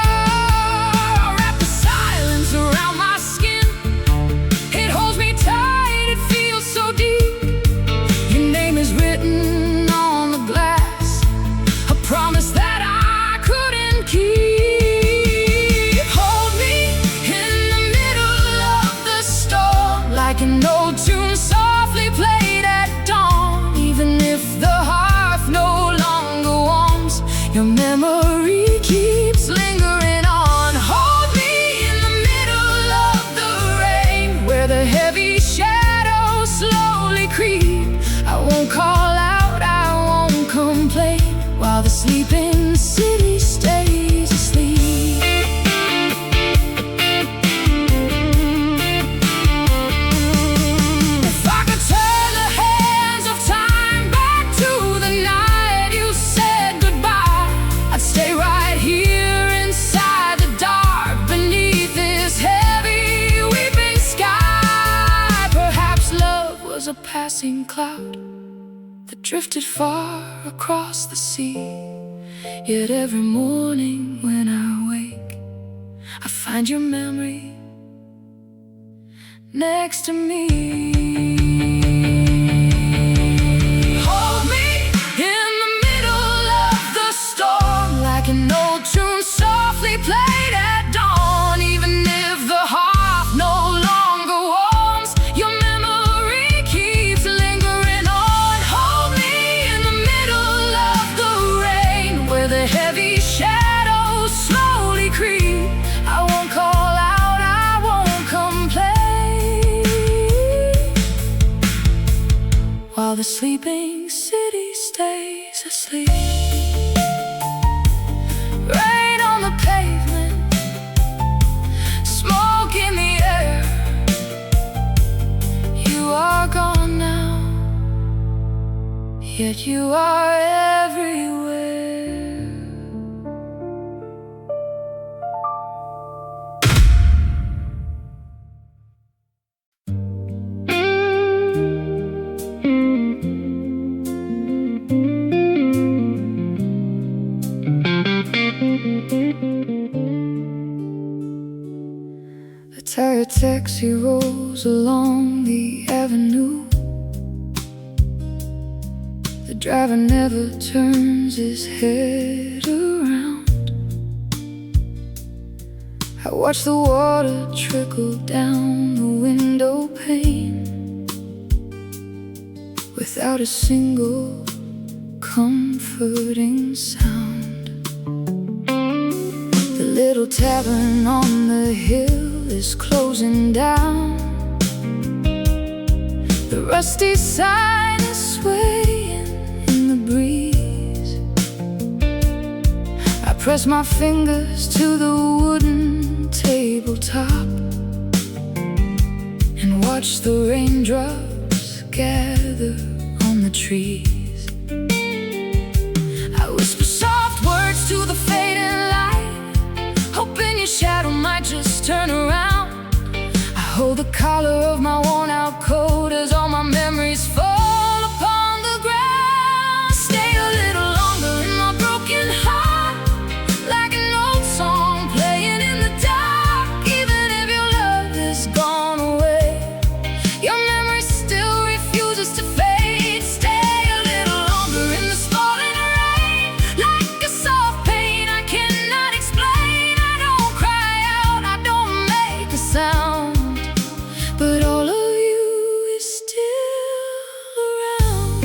complain while the sleeping city stays asleep. If I could turn the hands of time back to the night you said goodbye, I'd stay right here inside the dark beneath this heavy weeping sky. Perhaps love was a passing cloud that drifted far across the sea. Yet every morning when I wake, I find your memory next to me. Hold me in the middle of the storm, like an old tune softly played at dawn. Even if the heart no longer warms, your memory keeps lingering on. Hold me in the middle of the rain, where the heavy shadows slowly creep. I won't call out, I won't complain, while the sleeping city stays asleep. Rain on the pavement, smoke in the air. You are gone now, yet you are everywhere. A tired taxi rolls along the avenue. The driver never turns his head around. I watch the water trickle down the window pane without a single comforting sound. The little tavern on the hill is closing down. The rusty sign is swaying in the breeze. I press my fingers to the wooden tabletop and watch the raindrops gather on the trees. I whisper soft words to the fading light, hoping your shadow might just turn around. I hold the collar of my worn out coat as all my memories fall upon the ground. Stay a little longer in my broken heart, like an old song playing in the dark. Even if your love has gone away, your memory still refuses to fade. Stay a little longer in this falling rain, like a soft pain I cannot explain. I don't cry out, I don't make a sound, but all of you is still around.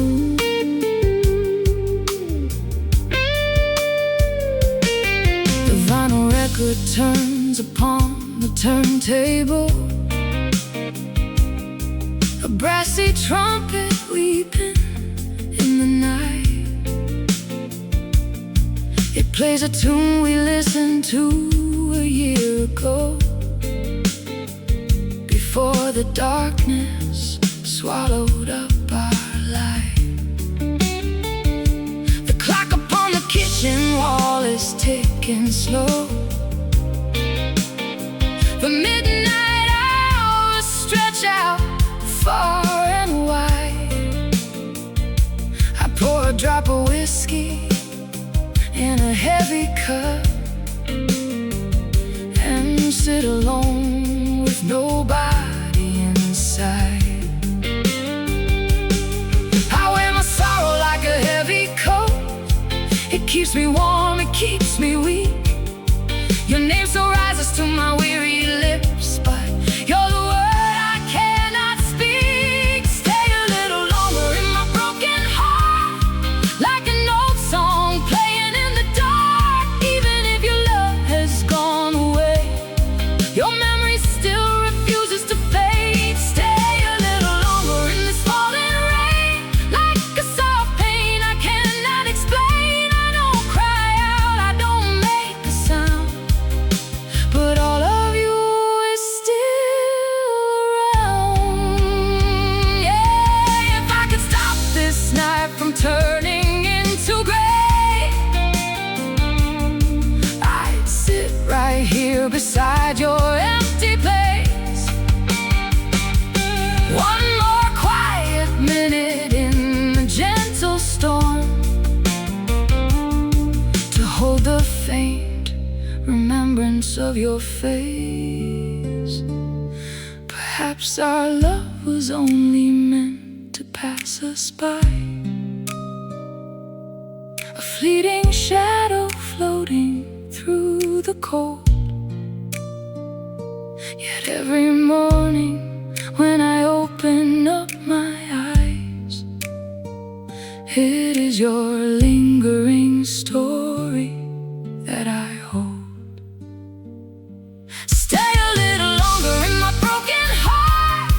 The vinyl record turns upon the turntable, a brassy trumpet weeping in the night. It plays a tune we listened to a year ago, before the darkness swallowed up our life. The clock upon the kitchen wall is ticking slow. The midnight hours stretch out far and wide. I pour a drop of whiskey in a heavy cup and sit alone with nobody inside. I wear my sorrow like a heavy coat. It keeps me warm, it keeps me weak. Your name still rises to my weary lips, but you're the word I cannot speak. Stay a little longer in my broken heart, like an old song playing in the dark. Even if your love has gone away, your memory still refuses to fade. Stay a little longer in this falling rain, like a soft pain I cannot explain. remembrance of your face. Perhaps our love was only meant to pass us by, a fleeting shadow floating through the cold. Yet every morning when I open up my eyes, it is your lingering story that I hold. Stay a little longer in my broken heart,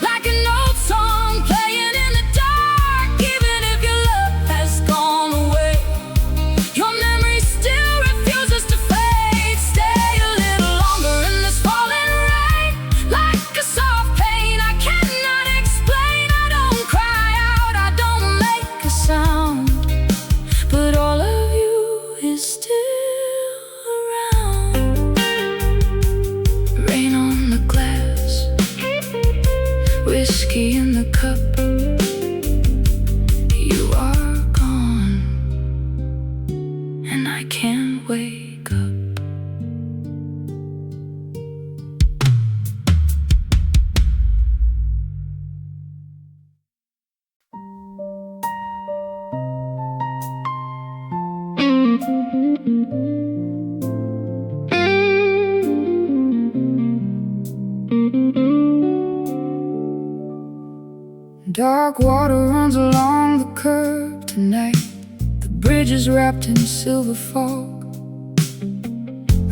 like an old song playing in the dark. Even if your love has gone away, your memory still refuses to fade. Stay a little longer in this falling rain, like a soft pain I cannot explain. I don't cry out, I don't make a sound, but all of you is still around. Rain on the glass, whiskey in the cup. You are gone, and I can't wake up. Dark water runs along the curb tonight. The bridge is wrapped in silver fog.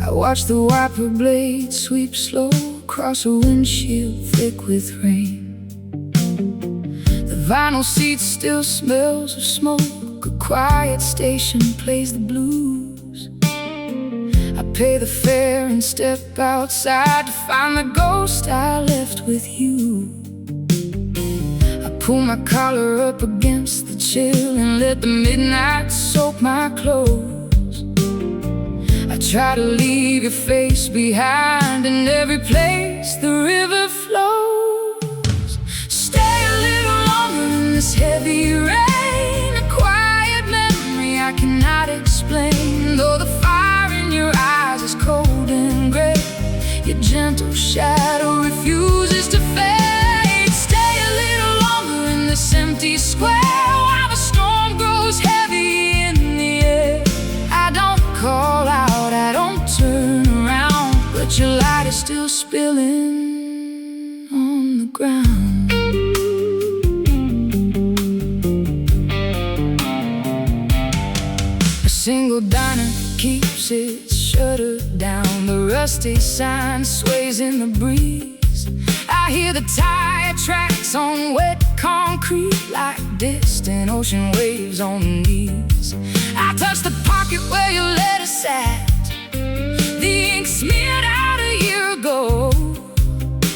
I watch the wiper blade sweep slow across a windshield thick with rain. The vinyl seat still smells of smoke. A quiet station plays the blues. I pay the fare and step outside to find the ghost I left with you. Pull my collar up against the chill and let the midnight soak my clothes. I try to leave your face behind in every place the river flows. Stay a little longer in this heavy rain, a quiet memory I cannot explain. Though the fire in your eyes is cold and gray, your gentle shadow refuses to fade. This empty square while the storm grows heavy in the air. I don't call out, I don't turn around, but your light is still spilling on the ground. A single diner keeps its shutter down. The rusty sign sways in the breeze. I hear the tire tracks on wet concrete like distant ocean waves on the knees. I touch the pocket where your letter sat, the ink smeared out a year ago.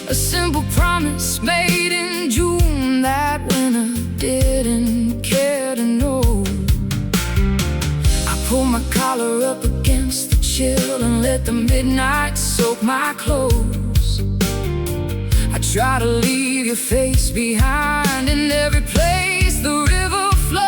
A simple promise made in June that winter didn't care to know. I pull my collar up against the chill and let the midnight soak my clothes. I try to leave your face behind in every place the river flows.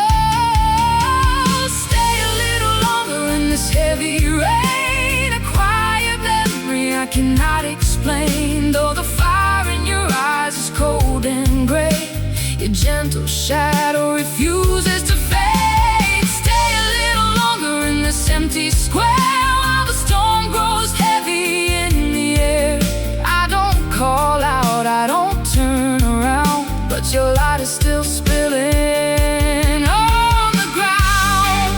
Stay a little longer in this heavy rain, a quiet memory I cannot explain. Though the fire in your eyes is cold and gray, your gentle shadow refuses to fade. Stay a little longer in this empty square while the storm grows heavy in the air. I don't call out, I don't turn around, but your light is still spilling on the ground.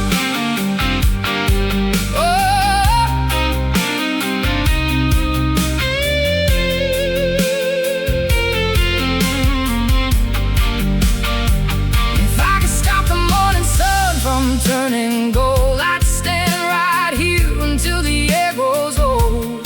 Oh. If I could stop the morning sun from turning gold, I'd stand right here until the air goes old.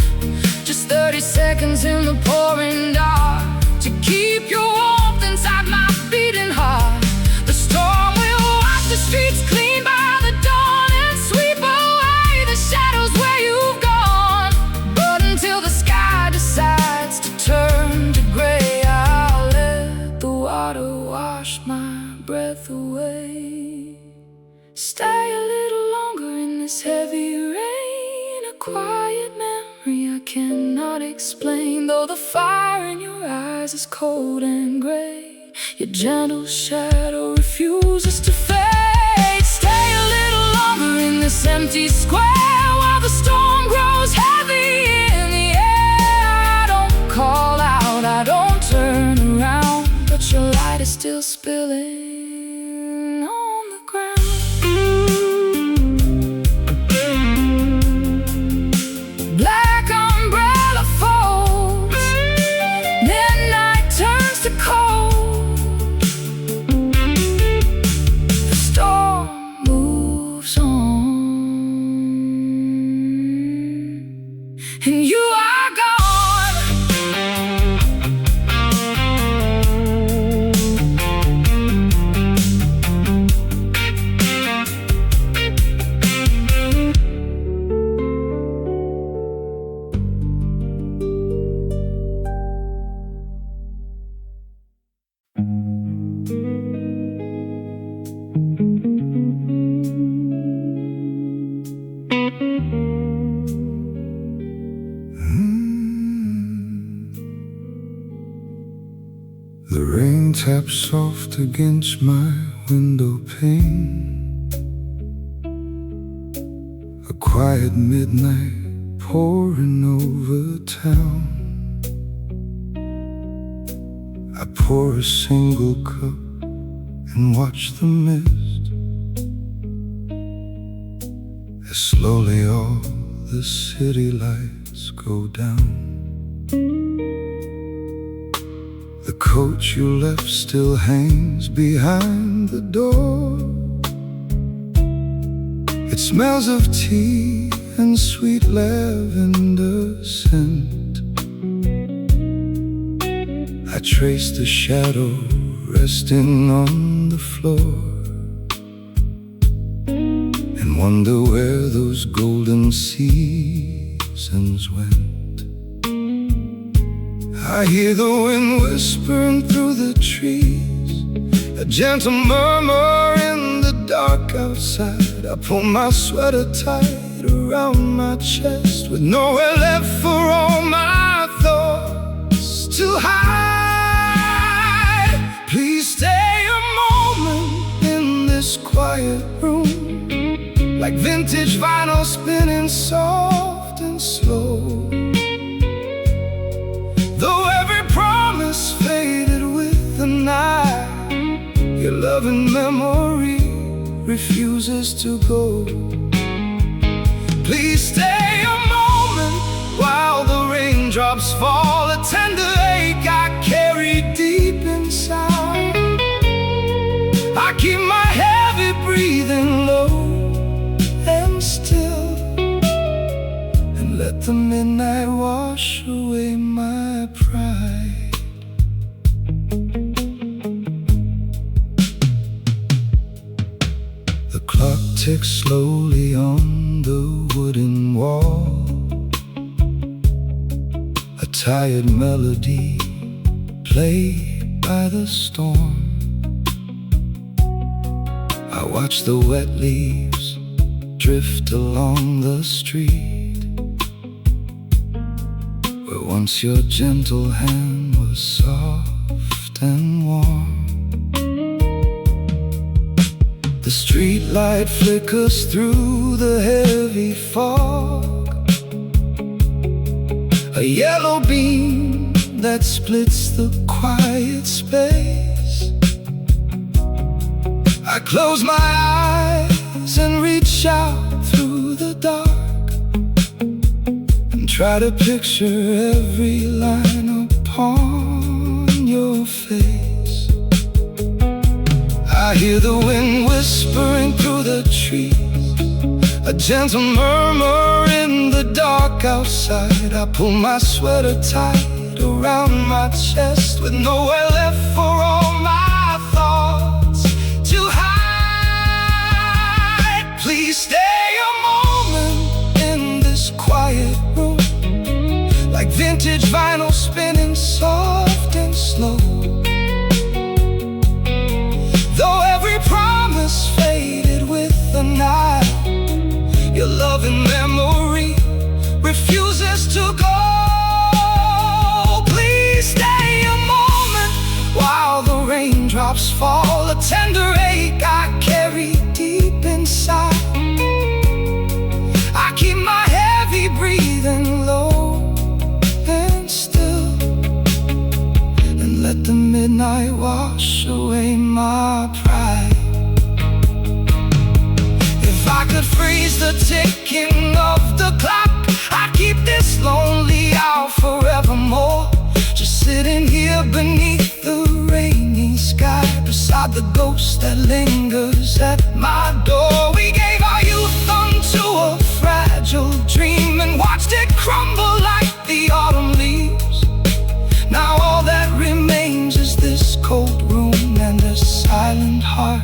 Just 30 seconds in the pouring dark to keep your warmth inside my beating heart. The storm will wash the streets clean by the dawn and sweep away the shadows where you've gone. But until the sky decides to turn to gray, I'll let the water wash my breath away. Stay a little longer in this heavy rain, a quiet explain. Though the fire in your eyes is cold and gray, your gentle shadow refuses to fade. Stay a little longer in this empty square while the storm grows heavy in the air. I don't call out, I don't turn around, but your light is still spilling on the ground. Black umbrella folds, midnight turns to cold. The storm moves on, and you are gone. The rain taps soft against my window pane. A quiet midnight pouring over town. I pour a single cup and watch the mist as slowly all the city lights go down. The coat you left still hangs behind the door. It smells of tea and sweet lavender scent. I trace the shadow resting on the floor and wonder where those golden seasons went. I hear the wind whispering through the trees, a gentle murmur in the dark outside. I pull my sweater tight around my chest, with nowhere left for all my thoughts to hide. Please stay a moment in this quiet room, like vintage vinyl spinning soft and slow. Though every promise faded with the night, your loving memory refuses to go. Please stay a moment while the raindrops fall, a tender ache I carry deep inside. I keep my heavy breathing low and still, and let the midnight wash away my pride. The clock ticks slowly on the wooden wall, a tired melody played by the storm. I watch the wet leaves drift along the street, where once your gentle hand was soft and warm. The street light flickers through the heavy fog, a yellow beam that splits the quiet space. I close my eyes and reach out through the dark, and try to picture every line upon your face. I hear the wind whispering through the trees, a gentle murmur in the dark outside. I pull my sweater tight around my chest, with nowhere left for all my thoughts to hide. Please stay a moment in this quiet room, like vintage vinyl spinning soft and slow. Though every promise faded with the night, your loving memory refuses to go. midnight wash away my pride. If I could freeze the ticking of the clock, I'd keep this lonely hour forevermore. Just sitting here beneath the rainy sky, beside the ghost that lingers at my door. We gave our youth unto a fragile dream and watched it crumble like the autumn leaves. Now all that remains is this cold room and a silent heart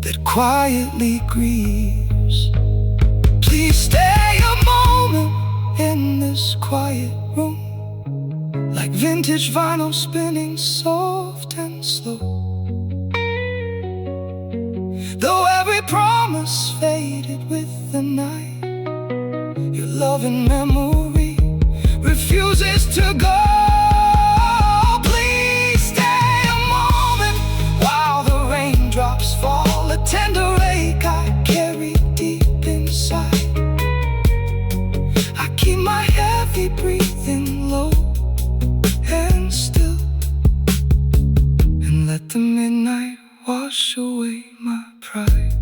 that quietly grieves. Please stay a moment in this quiet room, like vintage vinyl spinning soft and slow. Though every promise faded with the night, your loving memory refuses to go. Please stay a moment while the raindrops fall, a tender ache I carry deep inside. I keep my heavy breathing low and still, and let the midnight wash away my pride.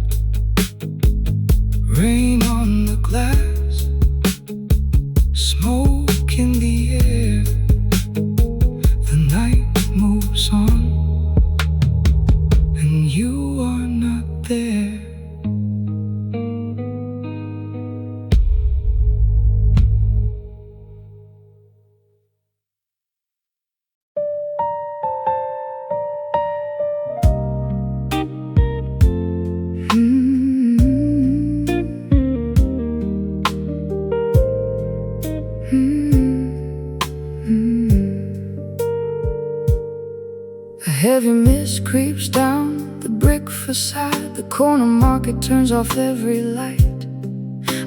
Rain on the glass, smoke in the air. The night moves on, and you are not there. A heavy mist creeps down the brick facade. The corner market turns off every light.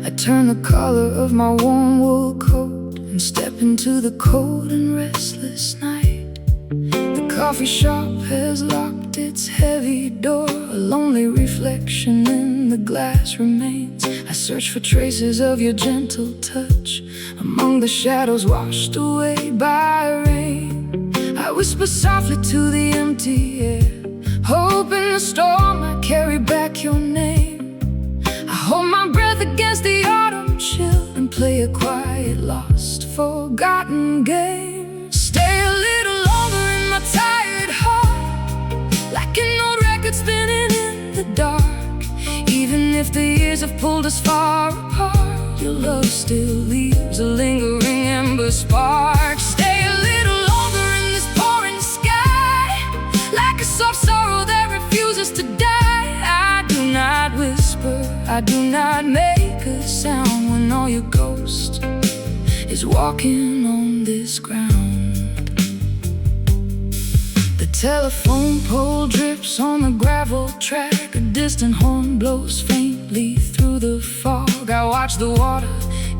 I turn the collar of my warm wool coat and step into the cold and restless night. The coffee shop has locked its heavy door. A lonely reflection in the glass remains. I search for traces of your gentle touch among the shadows washed away by rain. I whisper softly to the empty air, hope in the storm I carry back your name. I hold my breath against the autumn chill and play a quiet, lost, forgotten game. Stay a little longer in my tired heart, like an old record spinning in the dark. Even if the years have pulled us far apart, your love still leaves a lingering ember spark. Stay a little longer in this pouring sky, like a soft sorrow that refuses to die. I do not whisper, I do not make a sound when all your ghost is walking on this ground. The telephone pole drips on the gravel track. A distant horn blows faintly through the fog. I watch the water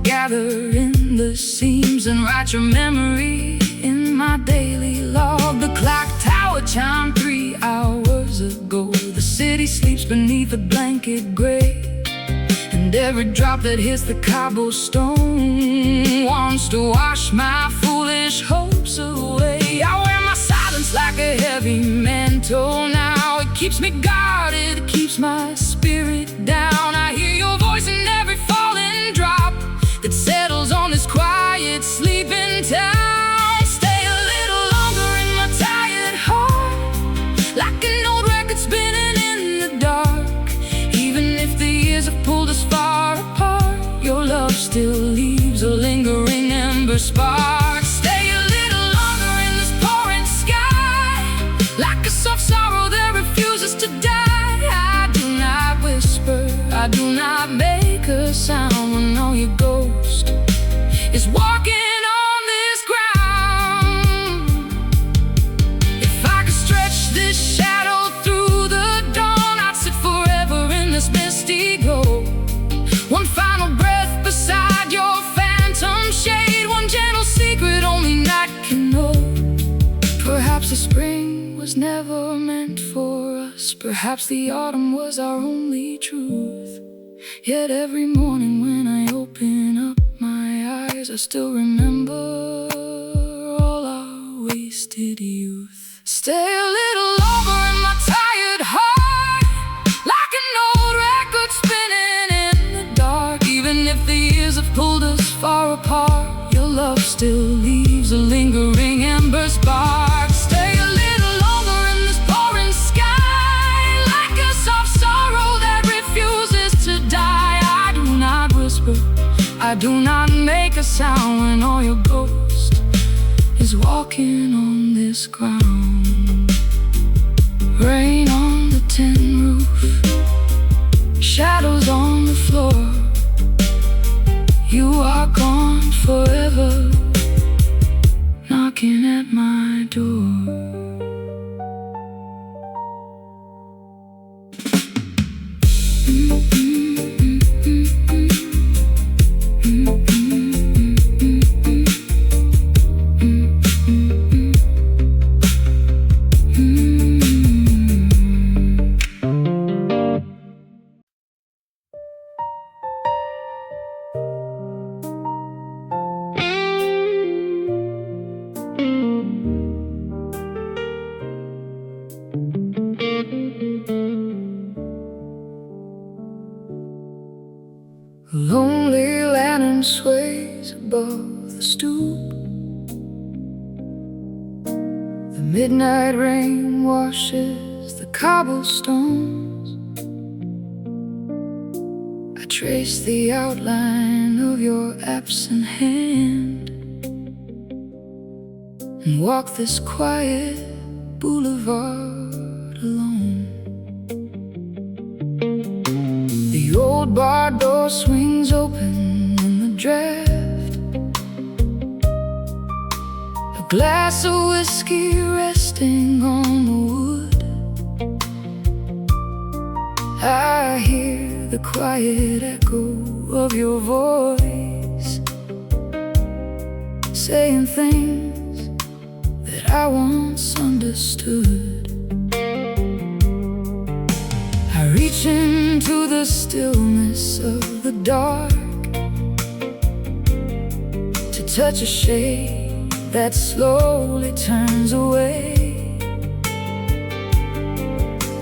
gather in the seams and write your memory in my daily log. The clock tower chimed 3 hours ago. The city sleeps beneath a blanket gray, and every drop that hits the cobblestone wants to wash my foolish hopes away. I wear my silence like a heavy mantle now. It keeps me guarded, it keeps my spirit down. I hear your voice in every falling drop that settles on this quiet, sleeping town. Stay a little longer in my tired heart, like an old record spinning in the dark. Even if the years have pulled us far apart, your love still leaves a lingering ember spark. Stay a little longer in this pouring sky, like a soft sorrow that refuses to die. I do not whisper, I do not make a sound when all your ghost is walking on this ground. If I could stretch this shadow through the dawn, I'd sit forever in this misty glow. One final breath beside your phantom shade, one gentle secret only night can know. Perhaps the spring was never meant for us. Perhaps the autumn was our only truth. Yet every morning when I open up my eyes, I still remember all our wasted youth. Stay a little longer in my tired heart, like an old record spinning in the dark. Even if the years have pulled us far apart, your love still leaves a lingering ember spark. Stay a little longer in this pouring sky, like a soft sorrow that refuses to die. I do not whisper, I do not make a sound when all your ghost is walking on this ground. Rain on the tin roof, shadows on the floor. You are gone forever, knocking at my door. A lonely lantern sways above the stoop. The midnight rain washes the cobblestones. I trace the outline of your absent hand and walk this quiet boulevard alone. The old bar door swings open in the draft, a glass of whiskey resting on the wood. I hear the quiet echo of your voice, saying things that I once understood. I reach into the stillness of the dark to touch a shade that slowly turns away.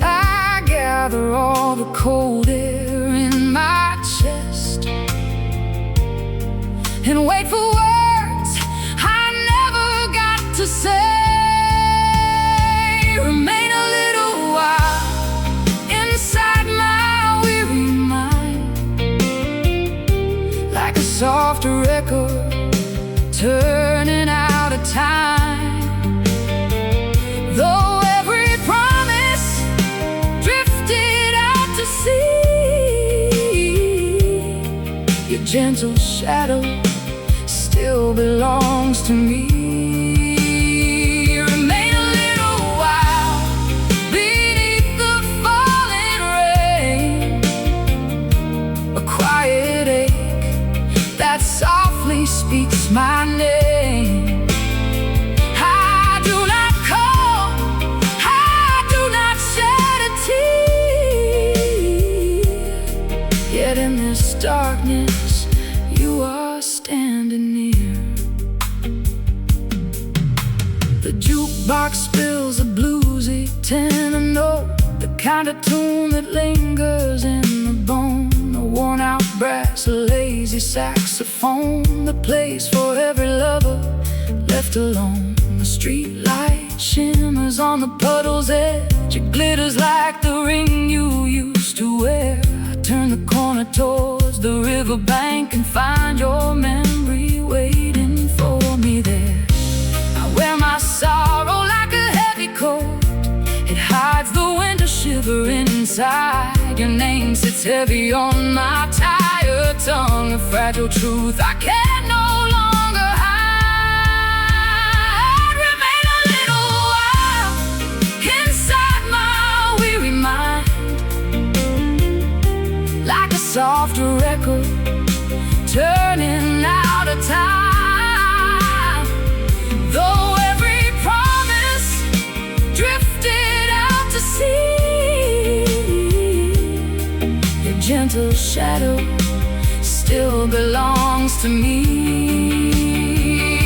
I gather all the cold air in my chest and wait for words I never got to say. Remain a little while inside my weary mind, like a soft record turning out of time. Though every promise drifted out to sea, your gentle shadow still belongs to me. Remain a little while beneath the falling rain, a quiet ache that softly speaks my name. I do not call, I do not shed a tear, yet in this darkness you are standing near. The jukebox spills a bluesy tenor note, the kind of tune that lingers in the bone. A worn out brass, a lazy saxophone, the place for every lover left alone. The street light shimmers on the puddle's edge, it glitters like the ring you used to wear. I turn the corner towards the riverbank and find your memory waiting for me there. I wear my sorrow like a heavy coat, it hides the winter shivering inside. Your name sits heavy on my tired tongue, a fragile truth I can no longer hide. Remain a little while inside my weary mind, like a soft record turning out of time. Though every promise drifted out to sea, your gentle shadow still belongs to me.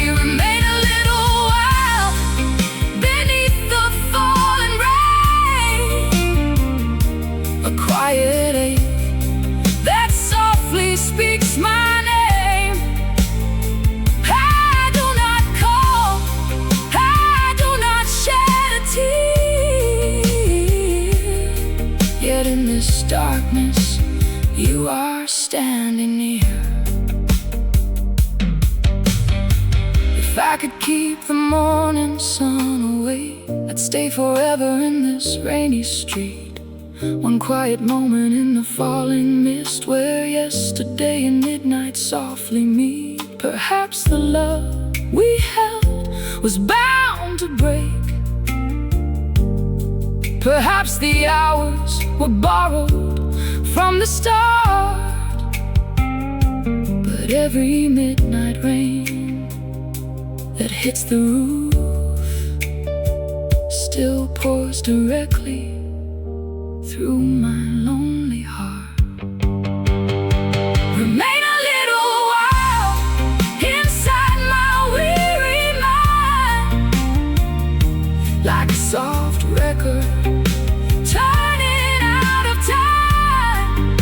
Remain a little while beneath the speaks my name. I do not call, I do not shed a tear. Yet in this darkness, you are standing near. If I could keep the morning sun away, I'd stay forever in this rainy street. One quiet moment in the falling mist, where yesterday and midnight softly meet. Perhaps the love we held was bound to break. Perhaps the hours were borrowed from the start. But every midnight rain that hits the roof still pours directly through my lonely heart. Remain a little while inside my weary mind, like a soft record turning out of time.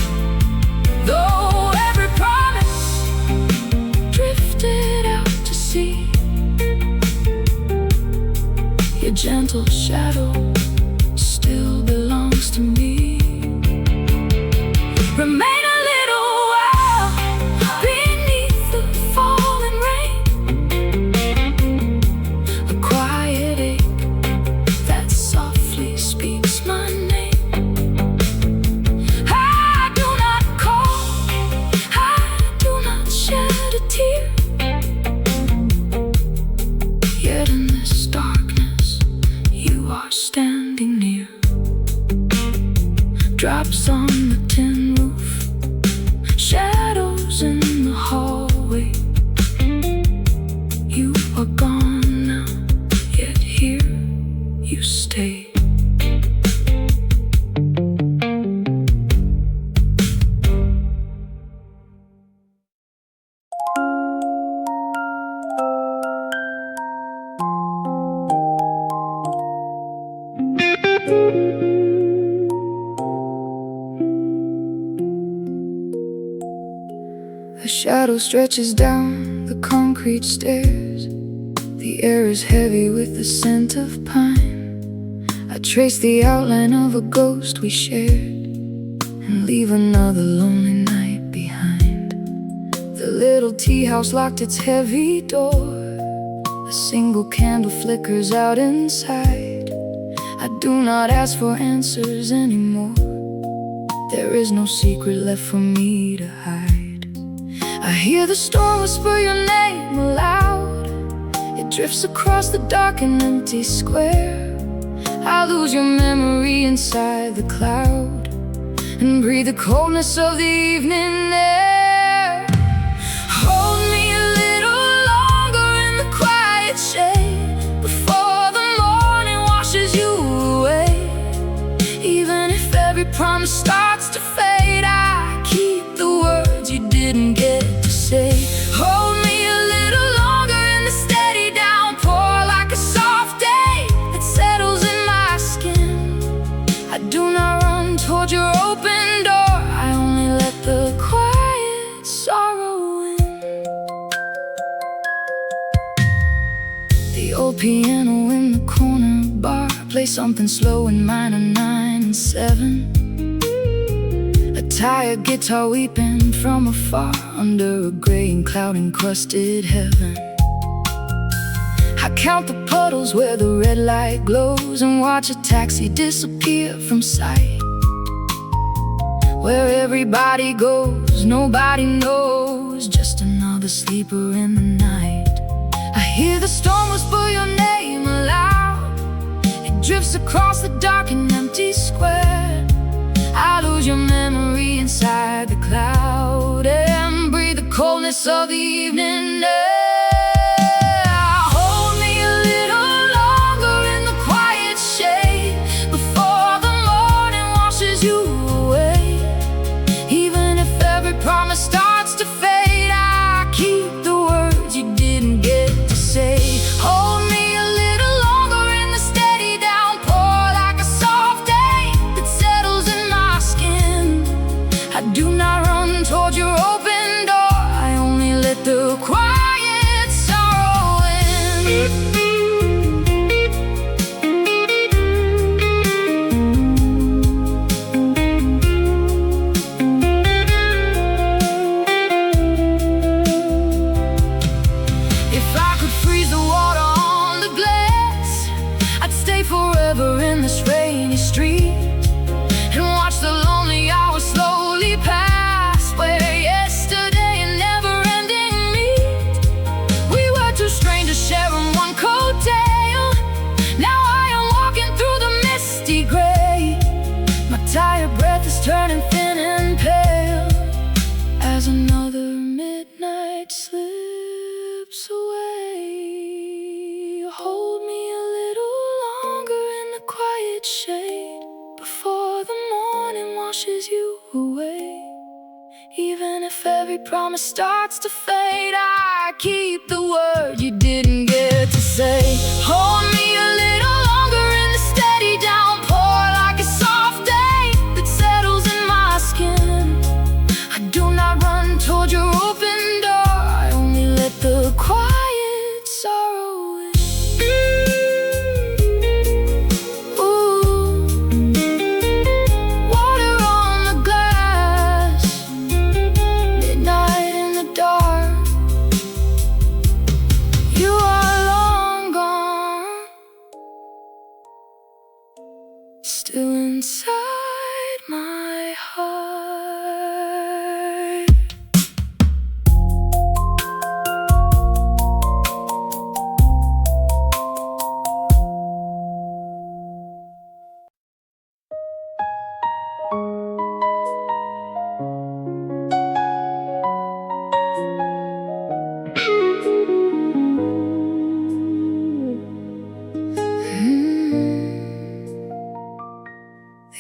Though every promise drifted out to sea, your gentle shadow still belongs to me. Remain a little while beneath the falling rain, a quiet ache that softly speaks my name. I do not call, I do not shed a tear. Yet in this darkness, you are standing near. Drops on the tin roof, shadows in the hallway. You are gone now, yet here you stay. A shadow stretches down the concrete stairs. The air is heavy with the scent of pine. I trace the outline of a ghost we shared and leave another lonely night behind. The little tea house locked its heavy door. A single candle flickers out inside. I do not ask for answers anymore. There is no secret left for me to hide. I hear the storm whisper your name aloud. It drifts across the dark and empty square. I lose your memory inside the cloud and breathe the coldness of the evening air. Hold me a little longer in the quiet shade before the morning washes you away. Even if every promise starts to fade, I keep the words you didn't get to say. Hold me a little longer in the steady downpour, like a soft day that settles in my skin. I do not run toward your open door, I only let the quiet sorrow in. The old piano in the corner bar plays something slow in minor 9 and 7. A tired guitar weeping from afar under a gray and cloud encrusted heaven. I count the puddles where the red light glows and watch a taxi disappear from sight. Where everybody goes, nobody knows, just another sleeper in the night. I hear the storm whisper your name aloud. It drifts across the dark and empty square. I lose your memory inside the cloud and breathe the coldness of the evening air. Hold me a little longer in the quiet shade before the morning washes you away. Even if every promise starts to fade, I keep the words you didn't get to say. Hold me a little longer in the steady downpour, like a soft day that settles in my skin. I do not run toward your open door, Even if every promise starts to fade, I keep the word you didn't get to say. Hold me a little longer in the steady downpour, like a soft day that settles in my skin. I do not run toward your open door, I only let the quiet sorrow in. Still inside my heart.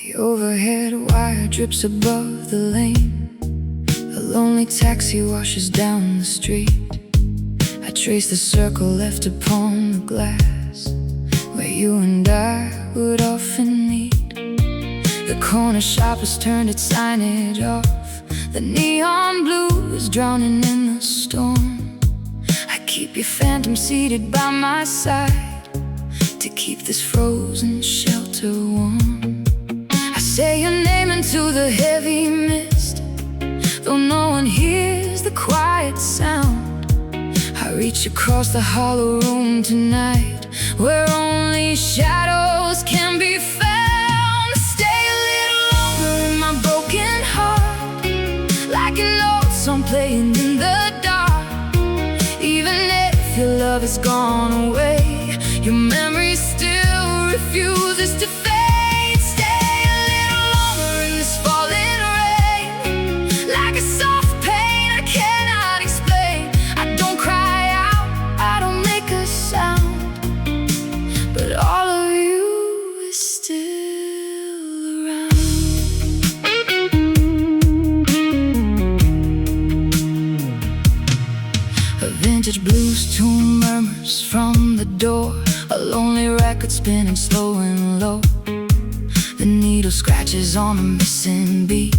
The overhead wire drips above the lane. A lonely taxi washes down the street. I trace the circle left upon the glass, where you and I would often meet. The corner shop has turned its signage off. The neon blue is drowning in the storm. I keep your phantom seated by my side to keep this frozen shelter warm. I say your name into the heavy mist, though no one hears the quiet sound. I reach across the hollow room tonight, where only shadows can be found. Stay a little longer in my broken heart, like a note song playing in the dark. Even if your love has gone away, your memory still refuses to fade. Vintage blues tune murmurs from the door, a lonely record spinning slow and low. The needle scratches on a missing beat,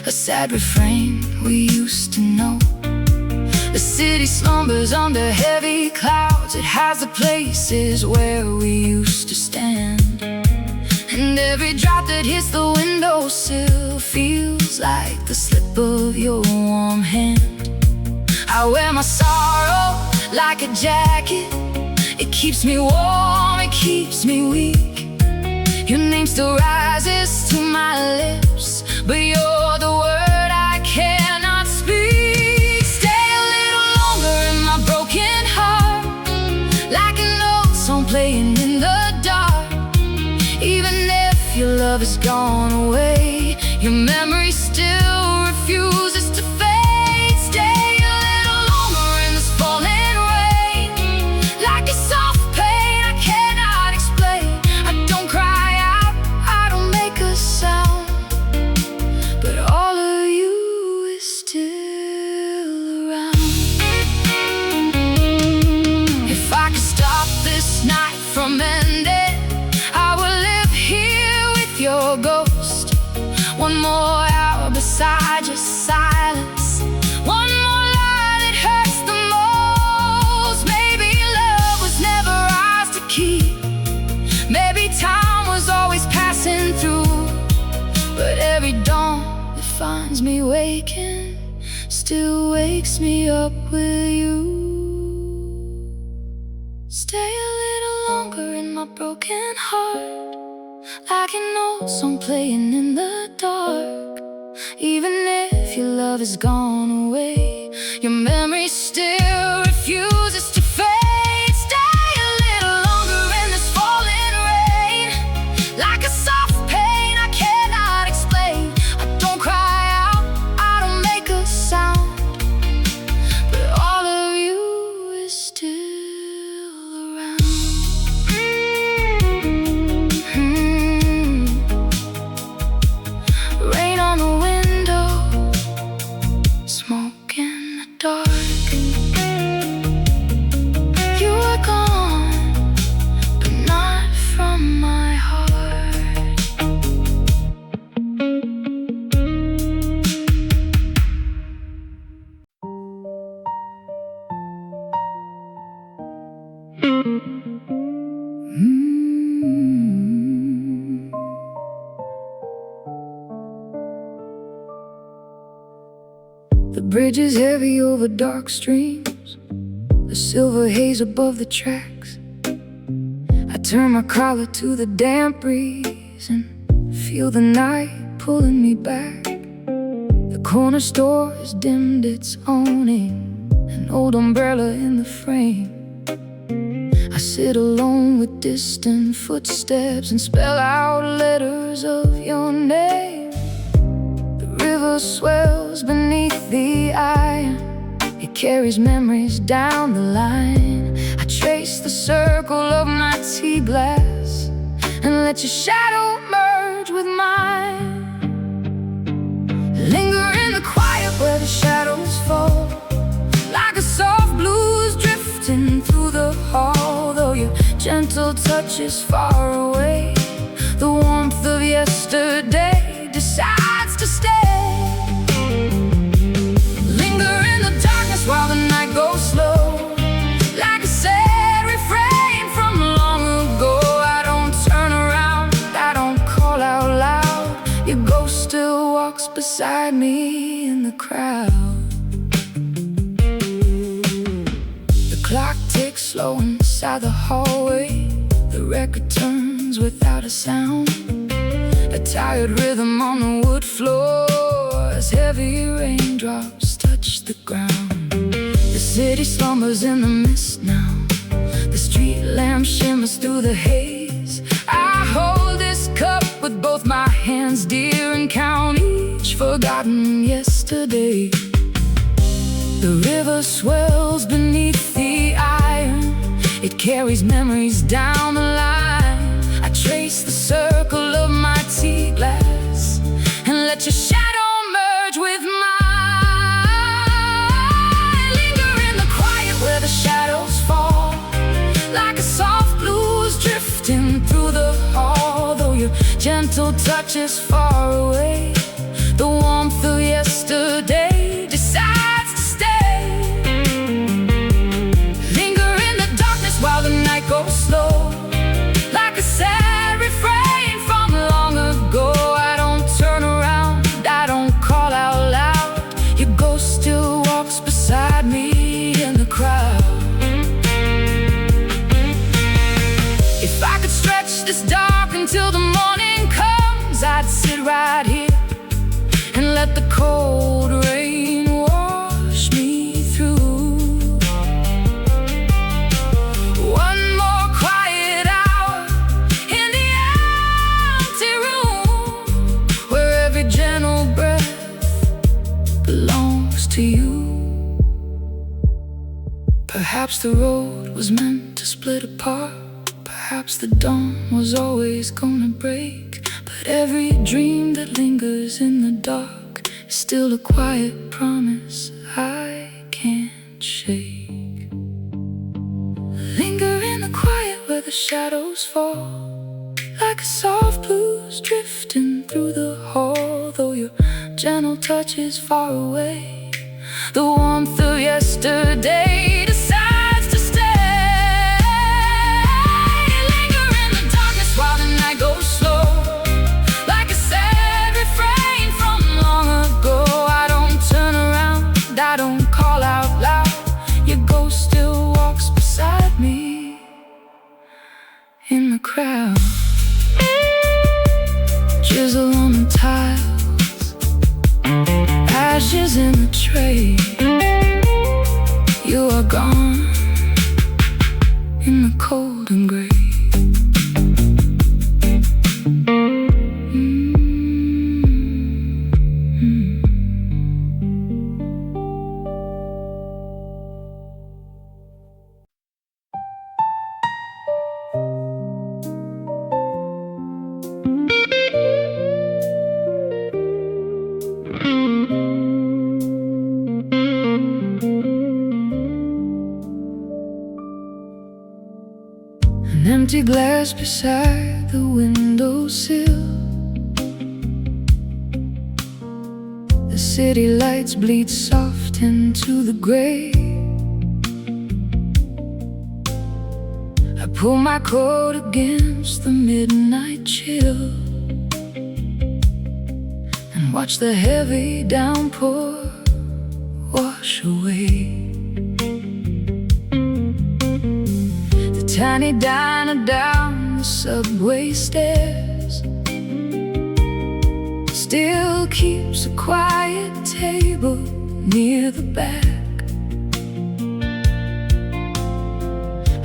a sad refrain we used to know. The city slumbers under heavy clouds, it has the places where we used to stand. And every drop that hits the windowsill feels like the slip of your warm hand. I wear my sorrow like a jacket, it keeps me warm, it keeps me weak. Your name still rises to my lips, but you're the word I cannot speak. Stay a little longer in my broken heart, like an old song playing in the dark. Even if your love has gone away, your memory still refuses to fade. I will live here with your ghost. One more hour beside your silence, one more lie that hurts the most. Maybe love was never ours to keep, maybe time was always passing through. But every dawn that finds me waking still wakes me up with you. Stay a little longer in my broken heart, like an old song playing in the dark. Even if your love has gone away, your memory still refuses to fade. Stay a little longer in this falling rain, like a soft pain I cannot explain. I don't cry out, I don't make a sound, but all of you is still. The bridge is heavy over dark streams, the silver haze above the tracks. I turn my collar to the damp breeze and feel the night pulling me back. The corner store has dimmed its awning, an old umbrella in the frame. I sit alone with distant footsteps and spell out letters of your name. The river swells beneath the eye, it carries memories down the line. I trace the circle of my tea glass and let your shadow merge with mine. Linger in the quiet where the shadows fall, like a soft blues drifting through the hall. Though your gentle touch is far away, the warmth of yesterday decides to stay. Linger in the darkness while the night goes slow, like a sad refrain from long ago. I don't turn around, I don't call out loud. Your ghost still walks beside me in the crowd. The clock ticks slow inside the hallway, the record turns without a sound. A tired rhythm on the wood floor as heavy raindrops touch the ground. The city slumbers in the mist now, the street lamp shimmers through the haze. I hold this cup with both my hands dear and count each forgotten yesterday. The river swells beneath the iron, it carries memories down the line. I trace the circle of my tea glass and let your shadow merge with mine. Linger in the quiet where the shadows fall, like a soft blues drifting through the hall. Though your gentle touch is far away, the warmth of yesterday decides to stay. Linger in the darkness while the night goes slow, like a sad refrain from long ago. I don't turn around, I don't call out loud. Your ghost still walks beside me in the crowd. If I could stretch this dark until the morning comes, I'd sit right here and let the cold rain wash me through. One more quiet hour in the empty room, where every gentle breath belongs to you. Perhaps the road was meant to split apart, perhaps the dawn was always gonna break. But every dream that lingers in the dark is still a quiet promise I can't shake. Linger in the quiet where the shadows fall, like a soft blues drifting through the hall. Though your gentle touch is far away, the warmth of yesterday decides to stay. Linger in the darkness while the night goes slow, like a sad refrain from long ago. I don't turn around, I don't call out loud. Your ghost still walks beside me in the crowd. Chisel on the tiles, ashes in the tray. You are gone in the cold and gray. An empty glass beside the windowsill, the city lights bleed soft into the gray. I pull my coat against the midnight chill and watch the heavy downpour wash away. The tiny diner down the subway stairs still keeps a quiet table near the back.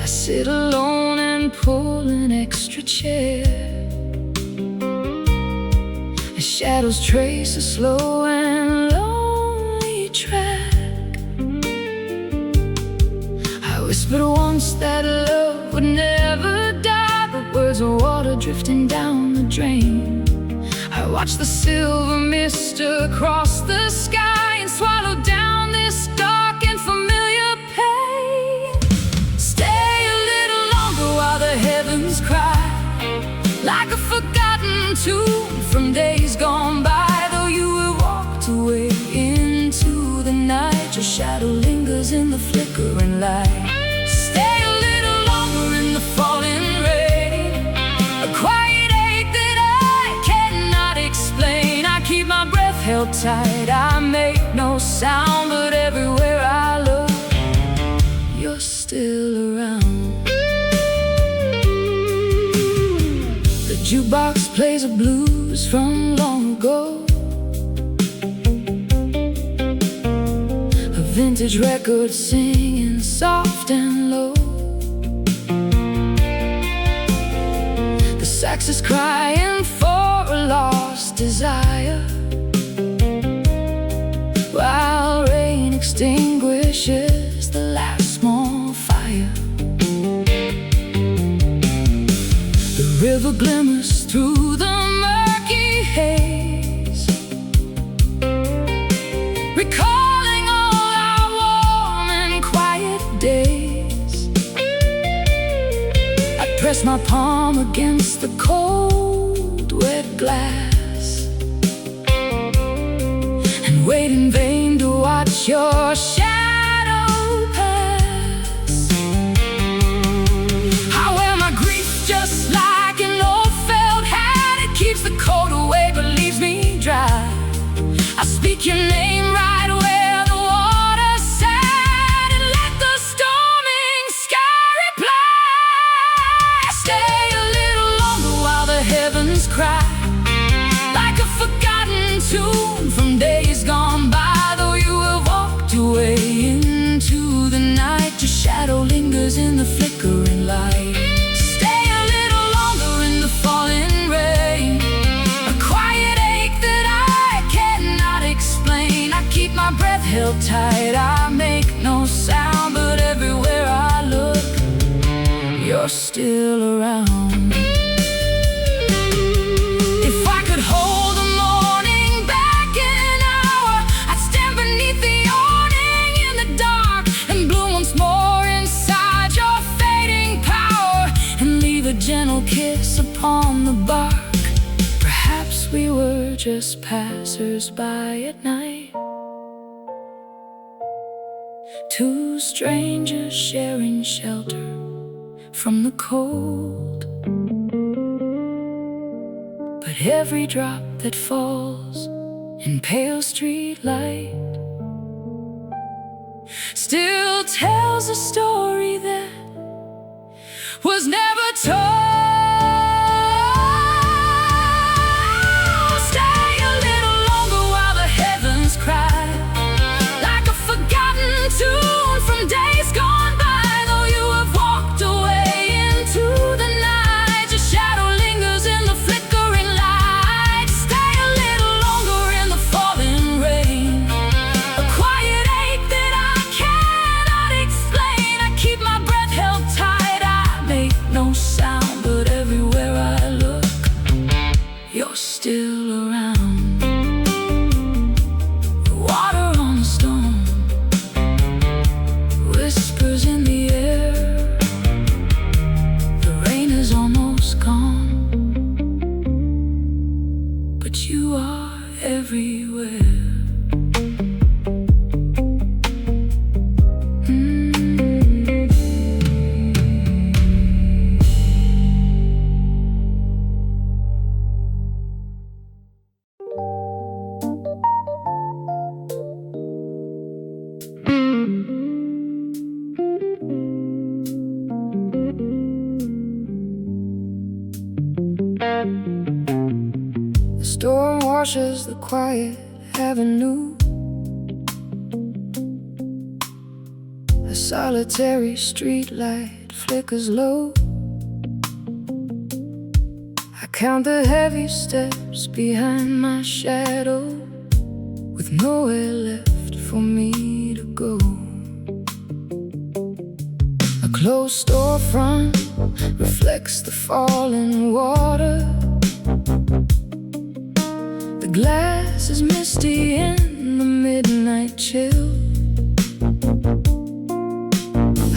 I sit alone and pull an extra chair as shadows trace a slow and lonely track. I whispered once that love would never die, but words are water drifting down the drain. I watch the silver mist across the sky and swallow down this dark and familiar pain. Stay a little longer while the heavens cry, like a forgotten tune from days gone by. Though you have walked away into the night, your shadow lingers in the flickering light. Stay a little longer in the falling rain, a quiet ache that I cannot explain. I keep my breath held tight, I make no sound, but everywhere I look, you're still around. The jukebox plays a blues from long ago, a vintage record singing soft and low. The sax is crying for a lost desire, while rain extinguishes the last small fire. The river glimmers through the murky haze, recalling all our warm and quiet days. I press my palm against the cold, wet glass and wait in vain to watch your shadow pass. I wear my grief just like an old felt hat. It keeps the cold away but leaves me dry. I speak your name right where the water sat and let the storming sky reply. Stay a little longer while the heavens cry, like a forgotten tune from days gone by. Though you have walked away into the night, your shadow lingers in the flickering light. Stay a little longer in the falling rain, a quiet ache that I cannot explain. I keep my breath held tight, I make no sound, but everywhere I look, you're still around. If I could hold the morning back in an hour, I'd stand beneath the awning in the dark and bloom once more inside your fading power and leave a gentle kiss upon the bark. Perhaps we were just passers-by at night, two strangers sharing shelter from the cold. But every drop that falls in pale street light still tells a story that was never told. Stay a little longer while the heavens cry, like a forgotten tune from days gone by. Though you have walked away into the night, your shadow lingers in the flickering light. Stay a little longer in the falling rain, a quiet ache that I cannot explain. I keep my breath held tight, I make no sound, but washes the quiet avenue. A solitary streetlight flickers low. I count the heavy steps behind my shadow, with nowhere left for me to go. A closed storefront reflects the falling water. The glass is misty in the midnight chill.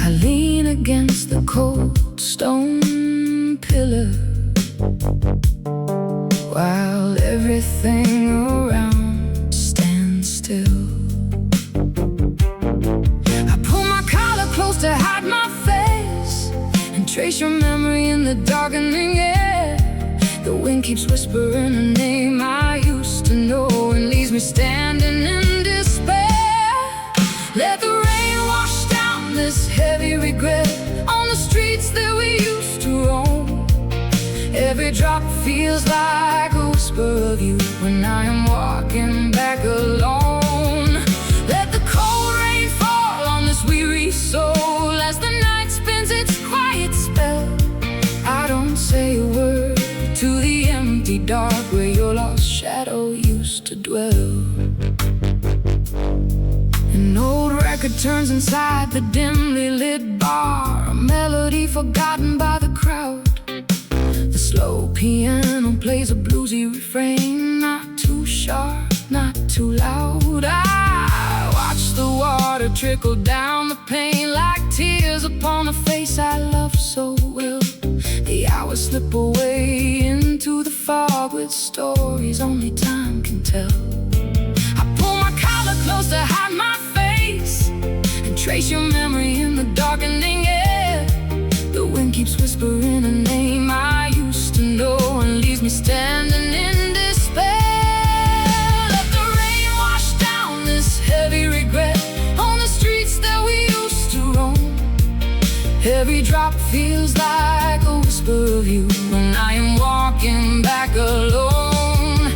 I lean against the cold stone pillar, while everything around stands still. I pull my collar close to hide my face and trace your memory in the darkening air. The wind keeps whispering a name I used to know and leaves me standing in despair. Let the rain wash down this heavy regret on the streets that we used to roam. Every drop feels like a whisper of you when I am walking back alone. Let the cold rain fall on this weary soul as the night spins its quiet spell. I don't say a word to the empty dark where your lost shadow used to dwell. An old record turns inside the dimly lit bar, a melody forgotten by the crowd. The slow piano plays a bluesy refrain, not too sharp, not too loud. I watch the water trickle down the pane like tears upon a face I love so well. The hours slip away into the fog with stories only time can tell. I pull my collar close to hide my face and trace your memory in the darkening air. The wind keeps whispering a name I used to know and leaves me standing in despair. Let the rain wash down this heavy regret on the streets that we used to roam. Every drop feels like a whisper of you when I am walking back alone.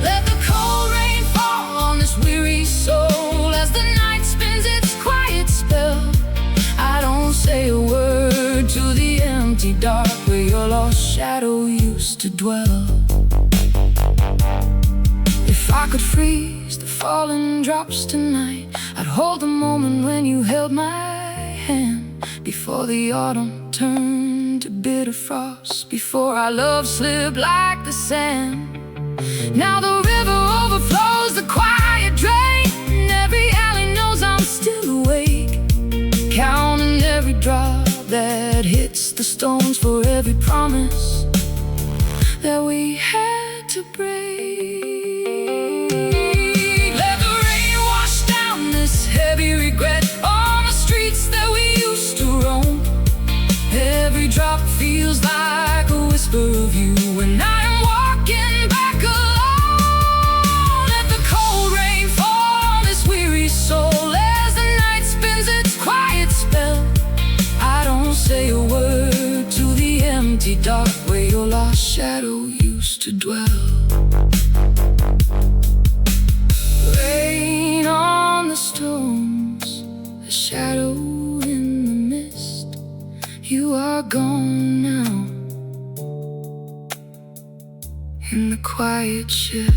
Let the cold rain fall on this weary soul as the night spins its quiet spell. I don't say a word to the empty dark where your lost shadow used to dwell. If I could freeze the falling drops tonight, I'd hold the moment when you held my hand. Before the autumn turned to bitter frost, before our love slipped like the sand. Now the river overflows the quiet drain. Every alley knows I'm still awake, counting every drop that hits the stones for every promise that we had to break. Let the rain wash down this heavy regret on the streets that we used to roam. Every drop feels like a whisper of you when I'm walking back alone. Let the cold rain fall on this weary soul as the night spins its quiet spell. I don't say a word to the empty dark where your lost shadow used to dwell. Rain on the stones, a shadow in the mist. You are gone now in the quiet shift.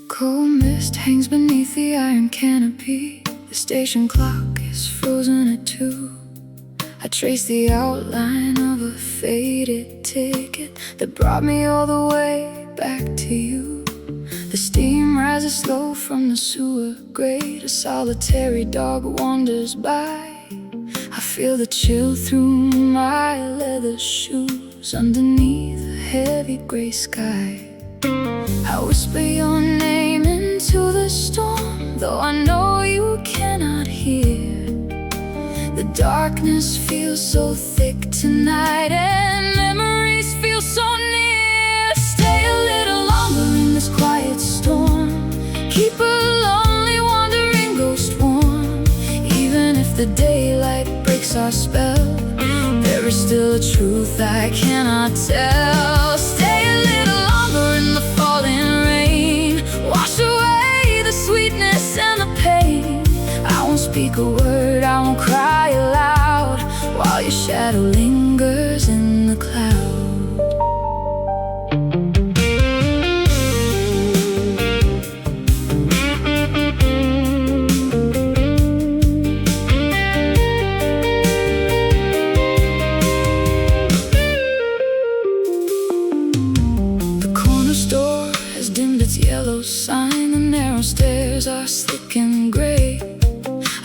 Cold mist hangs beneath the iron canopy. The station clock is frozen at 2. I trace the outline of a faded ticket that brought me all the way back to you. The steam rises slow from the sewer grate. A solitary dog wanders by. I feel the chill through my leather shoes underneath a heavy gray sky. I whisper your name into the storm. though I know you cannot hear. The darkness feels so thick tonight, and memories feel so near. Stay a little longer in this quiet storm. Keep a lonely wandering ghost warm. Even if the daylight breaks our spell, there is still a truth I cannot tell. Stay a little longer in the falling rain. Wash away the sweetness and the pain. I won't speak a word, I won't cry aloud, while your shadow lingers in the cloud. Sign, the narrow stairs are slick and gray.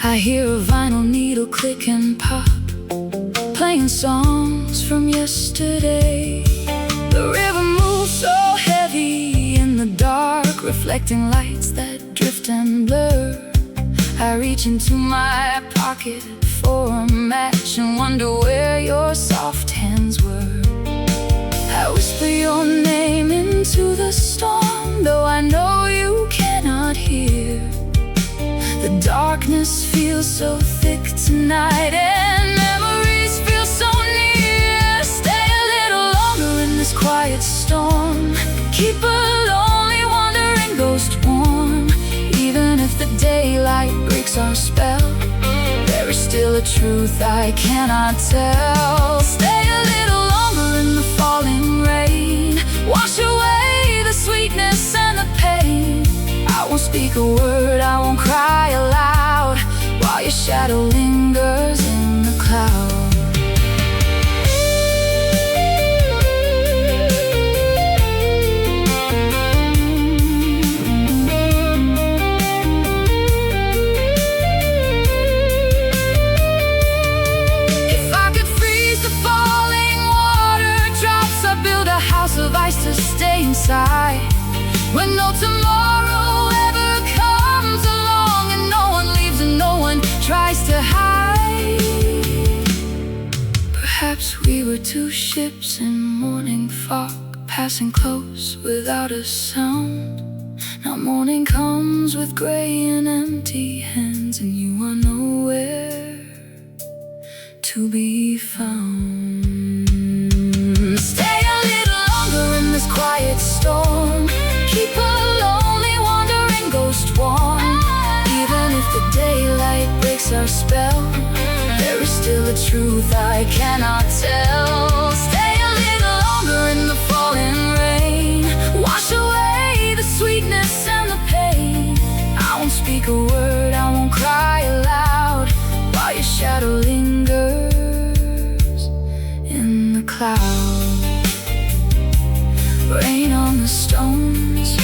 I hear a vinyl needle click and pop, playing songs from yesterday. The river moves so heavy in the dark, reflecting lights that drift and blur. I reach into my pocket for a match and wonder where your soft hands were. I whisper your name into the storm, though I know you cannot hear. The darkness feels so thick tonight, and memories feel so near. Stay a little longer in this quiet storm. Keep a lonely wandering ghost warm. Even if the daylight breaks our spell, there is still a truth I cannot tell. Stay a little longer in the falling rain. Wash away the sweetness and the pain. I won't speak a word, I won't cry aloud, while your shadow lingers in the cloud. If I could freeze the falling water drops, I'd build a house of ice to stay inside. When no tomorrow ever comes along, and no one leaves and no one tries to hide. Perhaps we were two ships in morning fog, passing close without a sound. Now morning comes with gray and empty hands, and you are nowhere to be found. Stay a little longer in this quiet storm. Keep a lonely wandering ghost warm. Even if the daylight breaks our spell, there is still a truth I cannot tell. Stay a little longer in the falling rain. Wash away the sweetness and the pain. I won't speak a word, I won't cry aloud, while your shadow lingers in the cloud. Rain on the stones,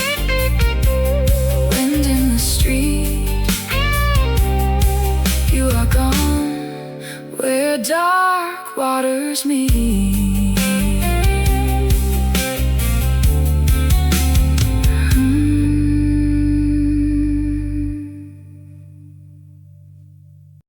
wind in the street. You are gone where dark waters meet.